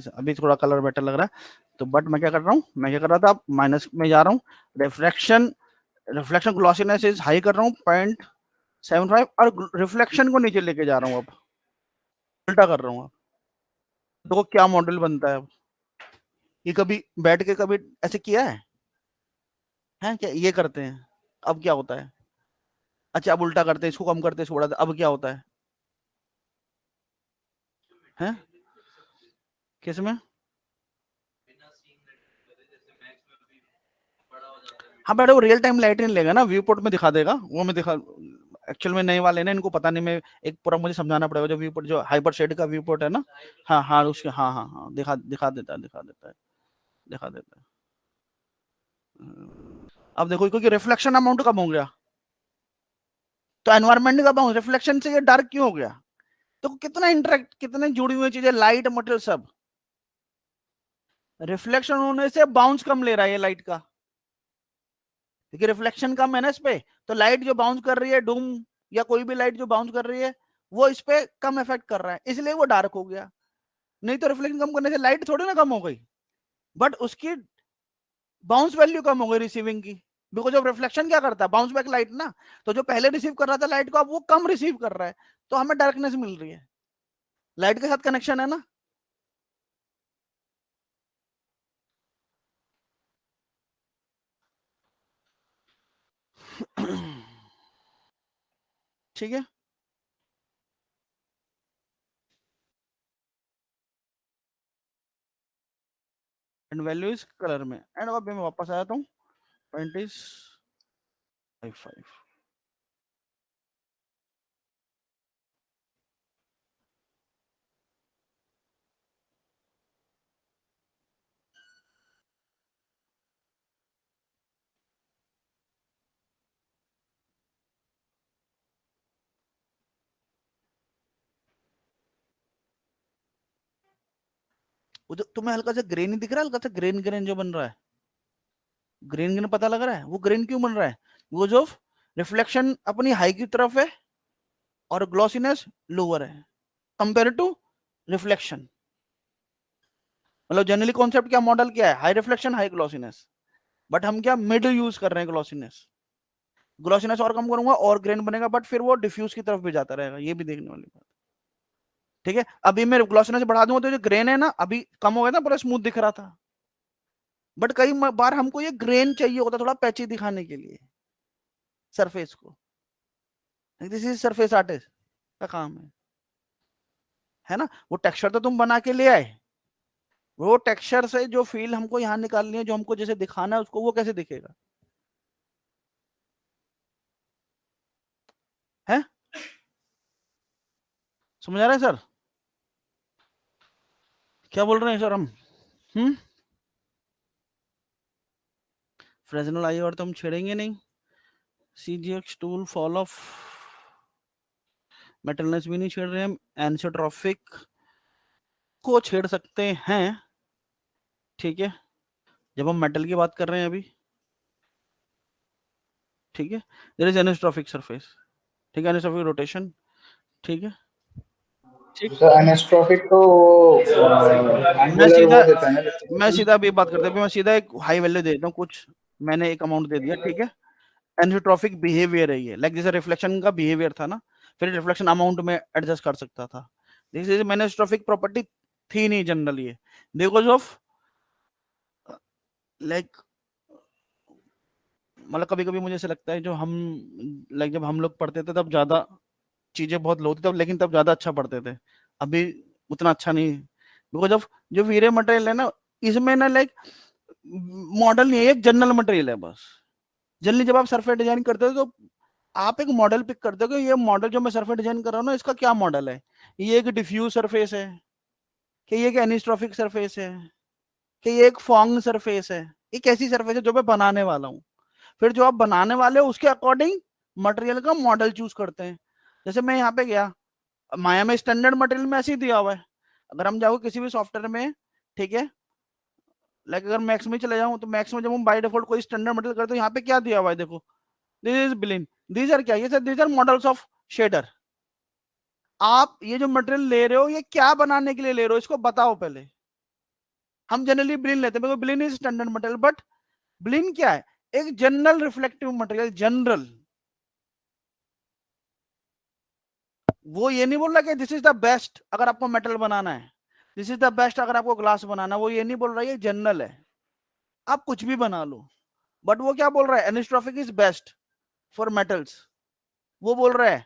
Speaker 1: अभी थोड़ा कलर बेटर लग रहा है, तो बट मैं क्या कर रहा हूँ, मैं क्या कर रहा था, माइनस में जा रहा हूँ, reflection, reflection glossiness is high कर रहा हूँ 0.75, और रिफ्लेक्शन को नीचे लेके जा रहा हूँ, अब उल्टा कर रहा हूँ। अब देखो क्या मॉडल बनता है अब, ये कभी बैठ के कभी ऐसे किया है क्या, ये करते हैं, अब क्या होता है, अच्छा अब उल्टा करते हैं, इसको कम करते हैं, इसको बढ़ाते हैं, अब क्या होता है किसमें? हाँ बेटा, वो रियल टाइम लाइट नहीं लेगा ना, व्यू पोर्ट में दिखा देगा, वो मैं दिखा, एक्चुअल में नए वाले ना, इनको पता नहीं, मैं एक पूरा मुझे समझाना पड़ेगा, जो व्यू पोर्ट, जो हाइपर शेड का व्यू पोर्ट है ना, हाँ हाँ उसके, हाँ हाँ हाँ, दिखा दिखा देता है, दिखा देता है, दिखा देता है। अब देखो, क्योंकि रिफ्लेक्शन अमाउंट कम हो गया, तो एनवायरमेंट का अमाउंट, रिफ्लेक्शन से ये डार्क क्यों हो गया, तो कितना इंटरेक्ट, कितने जुड़ी हुई चीजें, लाइट मटेरियल सब, रिफ्लेक्शन होने से बाउंस कम ले रहा है ये लाइट का, क्योंकि रिफ्लेक्शन कम है ना इस पे, तो लाइट जो बाउंस कर रही है, डूम या कोई भी लाइट जो बाउंस कर रही है, वो इस पे कम इफेक्ट कर रहा है, इसलिए वो डार्क हो गया। नहीं तो रिफ्लेक्शन कम करने से लाइट थोड़ी ना कम हो गई, बट उसकी बाउंस वैल्यू कम हो गई रिसीविंग की, बिकॉज ऑफ रिफ्लेक्शन क्या करता है, बाउंस बैक लाइट ना, तो जो पहले रिसीव कर रहा था लाइट को, अब वो कम रिसीव कर रहा है, तो हमें डार्कनेस मिल रही है, लाइट के साथ कनेक्शन है ना। ठीक है, एंड वैल्यू इज कलर में। एंड अब मैं वापस आ जाता हूँ, पॉइंट इज 5 वो जो तुम्हें हल्का सा ग्रेन ही दिख रहा है, हल्का सा ग्रेन ग्रेन जो बन रहा है, ग्रेन ग्रेन पता लग रहा है, वो ग्रेन क्यों बन रहा है? वो जो रिफ्लेक्शन अपनी हाई की तरफ है और ग्लॉसीनेस लोअर है कंपेयर टू रिफ्लेक्शन। मतलब जनरली कॉन्सेप्ट क्या, मॉडल क्या है, high reflection high glossiness, but हम क्या मिड यूज कर रहे हैं ग्लॉसीनेस। ग्लॉसीनेस और कम करूंगा और ग्रेन बनेगा, बट फिर वो डिफ्यूज की तरफ भी जाता रहेगा, ये भी देखने वाली बात। ठीक है, अभी मैं ग्लॉसीनेस बढ़ा दूंगा तो जो ग्रेन है ना अभी कम हो गया था, पूरा स्मूथ दिख रहा था, बट कई बार हमको ये ग्रेन चाहिए होता थोड़ा पैची दिखाने के लिए सरफेस को। दिस इज सरफेस आर्टिस्ट का काम है ना। वो टेक्सचर तो तुम बना के ले आए, वो टेक्सचर से जो फील हमको यहाँ निकालनी है, जो हमको जैसे दिखाना है उसको, वो कैसे दिखेगा? है समझ आ रहा है सर? क्या बोल रहे हैं सर हम? फ्रेजनल आई और तो हम छेड़ेंगे नहीं। CGX टूल फॉल ऑफ मेटलनेस भी नहीं छेड़ रहे हम, एनिसोट्रॉपिक को छेड़ सकते हैं। ठीक है, जब हम मेटल की बात कर रहे हैं अभी, ठीक है, देयर इज एनिसोट्रॉपिक सरफेस, ठीक है, एनिसोट्रॉपिक रोटेशन, ठीक है, ठीक।
Speaker 4: तो एनिस्ट्रोफिक तो
Speaker 1: मैं
Speaker 4: एंगुलर
Speaker 1: सीधा
Speaker 4: वो देता है ना
Speaker 1: मैं
Speaker 4: electrical।
Speaker 1: सीधा अभी बात करते हैं, मैं सीधा एक हाई वैल्यू दे देता हूँ, कुछ मैंने एक अमाउंट दे दिया, ठीक है। एनिसोट्रॉपिक बिहेवियर है ये, लाइक जैसे रिफ्लेक्शन का बिहेवियर था ना, फिर रिफ्लेक्शन अमाउंट में एडजस्ट कर सकता था। दिस इज एनिसोट्रॉपिक प्रॉपर्टी थी नहीं जनरली, बिकॉज ऑफ लाइक, मतलब कभी कभी मुझे ऐसा लगता है जो हम लाइक जब हम लोग पढ़ते थे तब ज्यादा चीजें बहुत लो थी तब, लेकिन तब ज्यादा अच्छा पढ़ते थे, अभी उतना अच्छा नहीं। बिकॉज ऑफ जो वीरे मटेरियल है ना, इसमें ना लाइक मॉडल नहीं है, एक जनरल मटेरियल है बस। जनरली जब आप सरफेस डिजाइन करते हो तो आप एक मॉडल पिक करते हो कि ये मॉडल जो मैं सरफेस डिजाइन कर रहा हूँ ना, इसका क्या मॉडल है? ये एक डिफ्यूज सरफेस है, कि ये एक एनिस्ट्रॉफिक सरफेस है, कि ये एक फॉन्ग सरफेस है, ये कैसी सरफेस है जो मैं बनाने वाला हूँ। फिर जो आप बनाने वाले हो उसके अकॉर्डिंग मटेरियल का मॉडल चूज करते हैं। जैसे मैं यहाँ पे गया, माया में स्टैंडर्ड मटेरियल में ऐसे ही दिया हुआ है, अगर हम जाओ किसी भी सॉफ्टवेयर में, ठीक है, लाइक अगर मैक्स में चले जाऊं तो मैक्स में जब हम बाय डिफॉल्ट कोई स्टैंडर्ड मटेरियल करते हैं, यहाँ पे क्या दिया हुआ है देखो, this is Blinn, these are क्या, ये sir these are models of shader. आप ये जो मटेरियल ले रहे हो ये क्या बनाने के लिए ले रहे हो, इसको बताओ पहले। हम जनरली ब्लिन लेते हैं, ब्लिन इज स्टैंडर्ड मटेरियल, बट ब्लिन क्या है? एक जनरल रिफ्लेक्टिव मटेरियल, जनरल। वो ये नहीं बोल रहा कि दिस इज द बेस्ट अगर आपको मेटल बनाना है, दिस इज द बेस्ट अगर आपको ग्लास बनाना है, वो ये नहीं बोल रहा है, ये जनरल है, आप कुछ भी बना लो। बट वो क्या बोल रहा है? Anisotropic is best for metals, वो बोल रहा है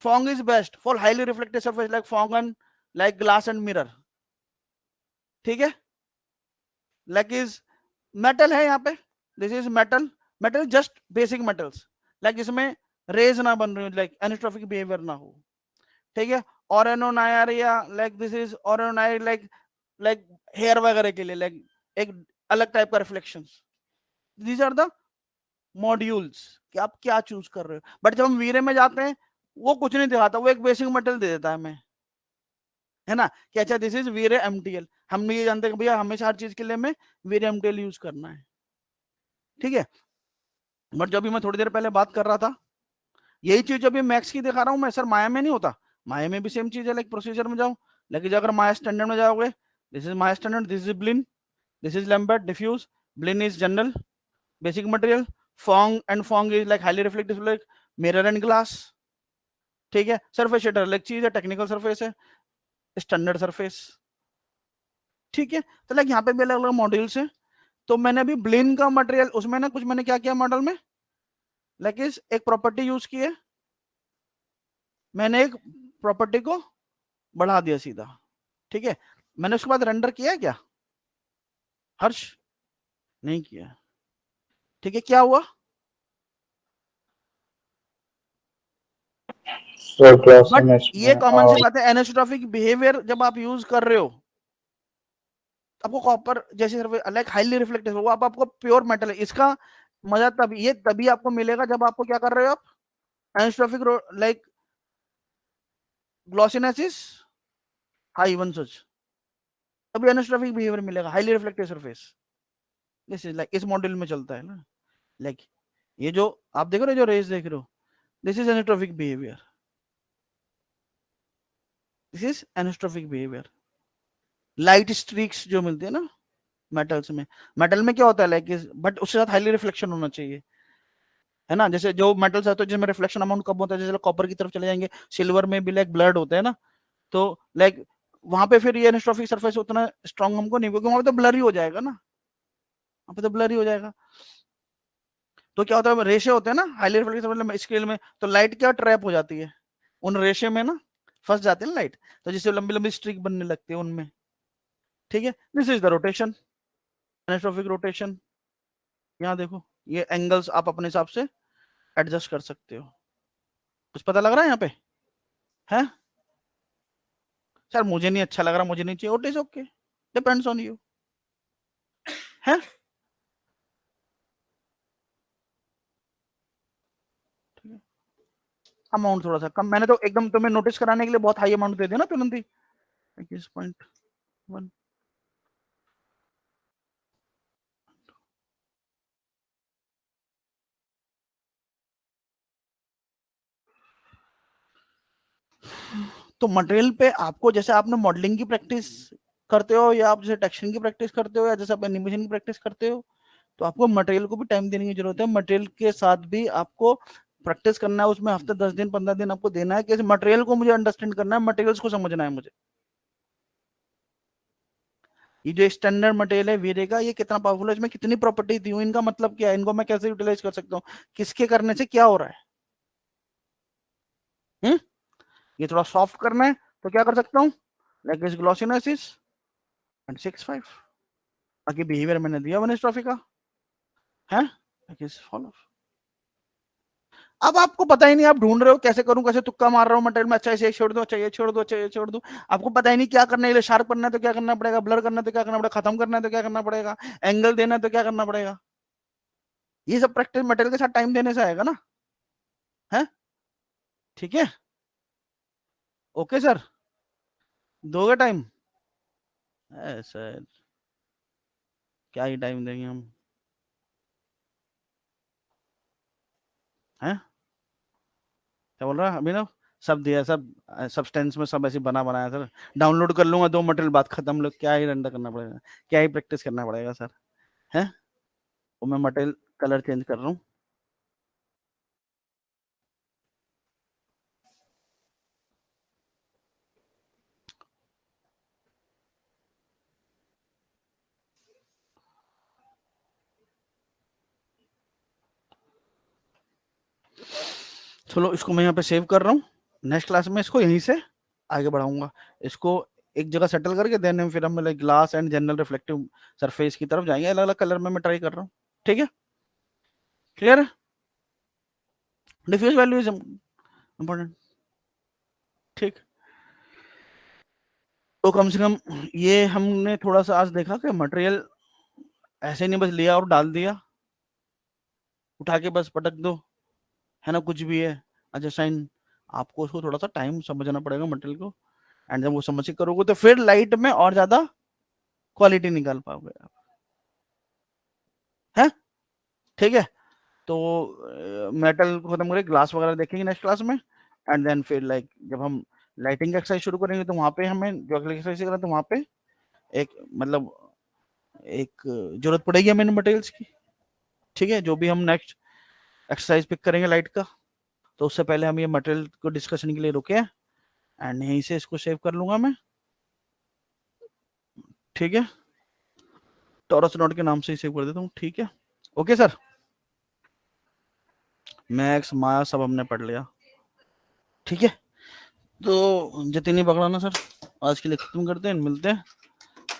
Speaker 1: Phong is best for highly reflective surface like Phong and like glass and mirror. ठीक है, लाइक इज मेटल है यहाँ पे, this is metal, metal just basic metals, like जिसमें रेज ना बन रही हो, लाइक एनिस्ट्रॉफिक बिहेवियर ना हो। ठीक है, ऑरेनोनायर या like this is Oren Nayar like like hair वगैरह के लिए लाइक एक अलग टाइप का reflection. These are the modules कि आप क्या चूज कर रहे हो। बट जब हम वीरे में जाते हैं वो कुछ नहीं दिखाता, वो एक बेसिक मेटल दे देता है हमें, है ना, कि अच्छा दिस इज वीरे एमटीएल, हम ये जानते हैं कि भैया हमेशा हर चीज के लिए हमें वीरे एमटीएल यूज करना है। ठीक है, बट जो भी मैं थोड़ी देर पहले बात कर रहा था, यही चीज जो भी मैक्स की दिखा रहा हूँ मैं, सर माया में नहीं होता, माया में भी सेम चीज है, लाइक प्रोसीजर में जाओ, लेकिन अगर माया स्टैंडर्ड में जाओगे, this is Maya standard, this is Blinn, this is Lambert diffuse, Blinn is general basic material, Phong and Phong is like highly reflective like mirror and glass. ठीक है, सरफेस शेडर लाइक चीज है, technical surface है, standard surface. ठीक है, तो like यहाँ पे भी अलग अलग मॉड्यूल्स हैं। तो मैंने अभी ब्लिन का मटेरियल उसमें ना कुछ मैंने क्या किया मॉडल में, लाइक इस एक प्रॉपर्टी यूज की है, मैंने एक प्रॉपर्टी को बढ़ा दिया सीधा। ठीक है, मैंने उसके बाद रेंडर किया है क्या? हर्ष नहीं किया, ठीक है। क्या हुआ?
Speaker 4: सर
Speaker 1: बट
Speaker 4: ग्लॉसिनेस
Speaker 1: ये
Speaker 4: में
Speaker 1: कॉमन सी बात है, एनिसोट्रॉपिक बिहेवियर जब आप यूज कर रहे हो आपको कॉपर जैसे लाइक हाईली रिफ्लेक्टिव वो आपको प्योर मेटल है। इसका मजा तभी आपको मिलेगा जब आपको क्या कर रहे हो आप, anisotropic like glossiness is high one such, तभी एनिसोट्रॉपिक बिहेवियर मिलेगा, highly reflective surface. This is like इस मॉडल में चलता है ना, लाइक ये जो आप देख रहे हो, जो रेस देख रहे हो, this is anisotropic behaviour, this is anisotropic behaviour. Light streaks जो मिलती है ना मेटल्स में, मेटल में क्या होता है लाइक, बट उसके साथ हाईली रिफ्लेक्शन होना चाहिए, है ना। जैसे जो मेटल्स आते हैं जिसमें रिफ्लेक्शन अमाउंट कम होता है, जैसे कॉपर की तरफ चले जाएंगे, सिल्वर में भी लाइक ब्लड होते हैं ना, तो लाइक वहां पे फिर ये एनिसोट्रॉपिक सरफेस उतना स्ट्रांग हमको नहीं, क्योंकि वहां पे तो ब्लर ही हो जाएगा ना, वहां पे तो ब्लर ही हो जाएगा। तो क्या होता है, रेशे होते हैं ना हाईली रिफ्लेक्टिव स्केल में, तो लाइट क्या ट्रैप हो जाती है उन रेशे में ना, फंस जाती है ना लाइट, तो जिससे लंबी लंबी स्ट्रिक बनने लगती है उनमें, ठीक है। This is the rotation, anisotropic rotation. यहाँ देखो ये एंगल्स आप अपने हिसाब से एडजस्ट कर सकते हो। कुछ पता लग रहा है यहाँ पे? है सर मुझे नहीं अच्छा लग रहा, मुझे नहीं चाहिए, it is okay, depends on you, है। अमाउंट थोड़ा सा कम, मैंने तो एकदम तुम्हें नोटिस कराने के लिए बहुत हाई अमाउंट दे दिया ना तुरंत ही, 21.1। तो मटेरियल पे आपको, जैसे आपने मॉडलिंग की प्रैक्टिस करते हो, या आप जैसे टेक्सचरिंग की प्रैक्टिस करते हो, या जैसे आप एनिमेशन की प्रैक्टिस करते हो, तो आपको मटेरियल को भी टाइम देने की जरूरत है। मटेरियल के साथ भी आपको प्रैक्टिस करना है, उसमें हफ्ते 10 दिन 15 दिन आपको देना है, कि मटेरियल को मुझे अंडरस्टैंड करना है, मटेरियल्स को समझना है मुझे। ये जो स्टैंडर्ड मटेरियल है वीरे का, ये कितना पावरफुल है, इसमें कितनी प्रॉपर्टी दी हुई, इनका मतलब क्या है, इनको मैं कैसे यूटिलाइज कर सकता हूँ, किसके करने से क्या हो रहा है। ये थोड़ा सॉफ्ट करना है तो क्या कर सकता हूँ, लाइक इस ग्लॉसिनेसिस 0.65, बाकी बिहेवियर मैंने दिया वन ट्रॉफी का है, फॉलो। अब आपको पता ही नहीं, आप ढूंढ रहे हो कैसे करूं, कैसे तुक्का मार रहा हूं मटेरियल में, अच्छा इसे छोड़ दो, अच्छा ये छोड़ दो, अच्छा ये छोड़ दो, आपको पता ही नहीं क्या करना है। शार्प करना है तो क्या करना पड़ेगा, ब्लर करना है तो क्या करना पड़ेगा, खत्म करना है तो क्या करना पड़ेगा, एंगल देना है तो क्या करना पड़ेगा। ये सब प्रैक्टिस मटेरियल के साथ टाइम देने से आएगा ना, है, ठीक है। ओके सर, दोगे टाइम? सर क्या ही टाइम देंगे हम, हैं क्या बोल रहा है अभिनव? सब दिया, सब सब्सटेंस में सब ऐसे बना बनाया सर, डाउनलोड कर लूंगा 2 मटेरियल, बात खत्म, लोग क्या ही रंडा करना पड़ेगा, क्या ही प्रैक्टिस करना पड़ेगा सर, है। वो मैं मटेरियल कलर चेंज कर रहा हूँ। चलो इसको मैं यहाँ पे सेव कर रहा हूँ, नेक्स्ट क्लास में इसको यहीं से आगे बढ़ाऊंगा, इसको एक जगह सेटल करके देन फिर हम like glass and general reflective surface की तरफ जाएंगे, अलग अलग कलर में मैं ट्राई कर रहा हूँ, ठीक है, क्लियर है। डिफ्यूज वैल्यू इज इम्पोर्टेंट, ठीक। तो कम से कम ये हमने थोड़ा सा आज देखा कि मटेरियल ऐसे नहीं बस लिया और डाल दिया, उठा के बस पटक दो, है ना, कुछ भी है, अच्छा साइन, आपको उसको थोड़ा सा टाइम समझना पड़ेगा मटेरियल को, एंड जब वो समझ के करोगे तो फिर लाइट में और ज्यादा क्वालिटी निकाल पाओगे आप, है, ठीक है। तो मेटल को खत्म करके ग्लास वगैरह देखेंगे नेक्स्ट क्लास में, एंड देन फिर लाइक जब हम लाइटिंग एक्सरसाइज शुरू करेंगे तो वहां पे हमें जो अगली एक्सरसाइज करें तो वहां पे एक मतलब एक जरूरत पड़ेगी हमें मटेरियल्स की, ठीक है, जो भी हम नेक्स्ट एक्सरसाइज पिक करेंगे लाइट का, तो उससे पहले हम ये मटेरियल को डिस्कशन के लिए रुके हैं, एंड यहीं से इसको सेव कर लूंगा मैं, ठीक है, टॉरस नोड के नाम से ही सेव कर देता हूँ, ठीक है। ओके सर, मैक्स माया सब हमने पढ़ लिया, ठीक है। तो जितनी पकड़ाना सर, आज के लिए खत्म करते हैं, मिलते हैं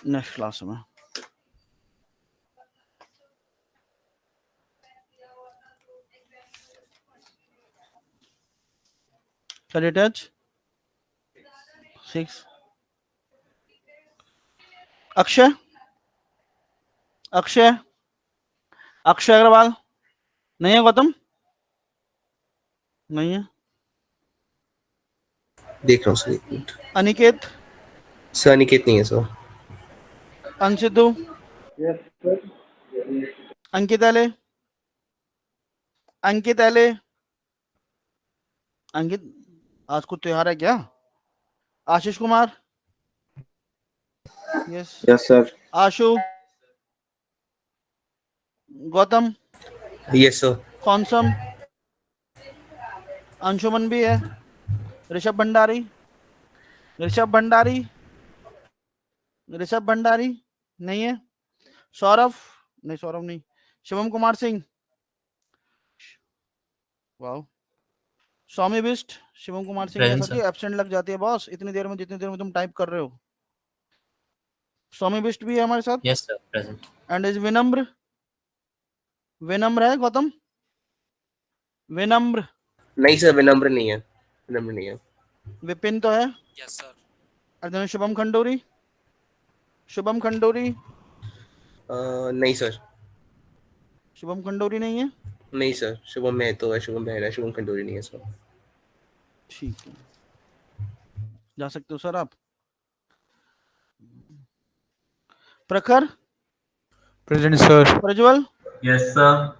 Speaker 1: नेक्स्ट क्लास में। चलिए टच 6 अक्षय अक्षय अक्षय अग्रवाल नहीं है गौतम नहीं है
Speaker 2: देख रहा हूँ सर, एक मिनट।
Speaker 1: अनिकेत
Speaker 2: सर अनिकेत नहीं है सर।
Speaker 1: अंशितु अंकित एले अंकित एले अंकित आज कुछ त्योहार है क्या Ashish Kumar yes
Speaker 4: yes sir.
Speaker 1: आशु गौतम
Speaker 2: यस सर।
Speaker 1: कौनसम अंशुमन भी है ऋषभ भंडारी ऋषभ भंडारी ऋषभ भंडारी नहीं है सौरभ नहीं शिवम कुमार सिंह वाह स्वामी बिस्ट शिवम कुमार सिंह
Speaker 3: Present,
Speaker 1: जैसा कि एब्सेंट लग जाती है बॉस इतनी देर में जितनी देर में तुम टाइप कर रहे हो स्वामी बिस्ट भी है हमारे साथ
Speaker 3: Yes, sir. Present.
Speaker 1: And is विनम्र विनम्र है गौतम विनम्र
Speaker 2: नहीं सर, विनम्र नहीं है, विनम्र नहीं है।
Speaker 1: विपिन तो है
Speaker 3: Yes, sir.
Speaker 1: और then शुभम खंडोरी
Speaker 2: नहीं सर।
Speaker 1: शुभम खंडोरी नहीं है
Speaker 2: नहीं सर, शुभम महतो है, शुभम बेहरा, शुभम खंडोरी नहीं है सर।
Speaker 1: ठीक है जा सकते हो सर आप प्रखर
Speaker 5: Present, sir.
Speaker 1: Prajwal
Speaker 6: Yes, sir.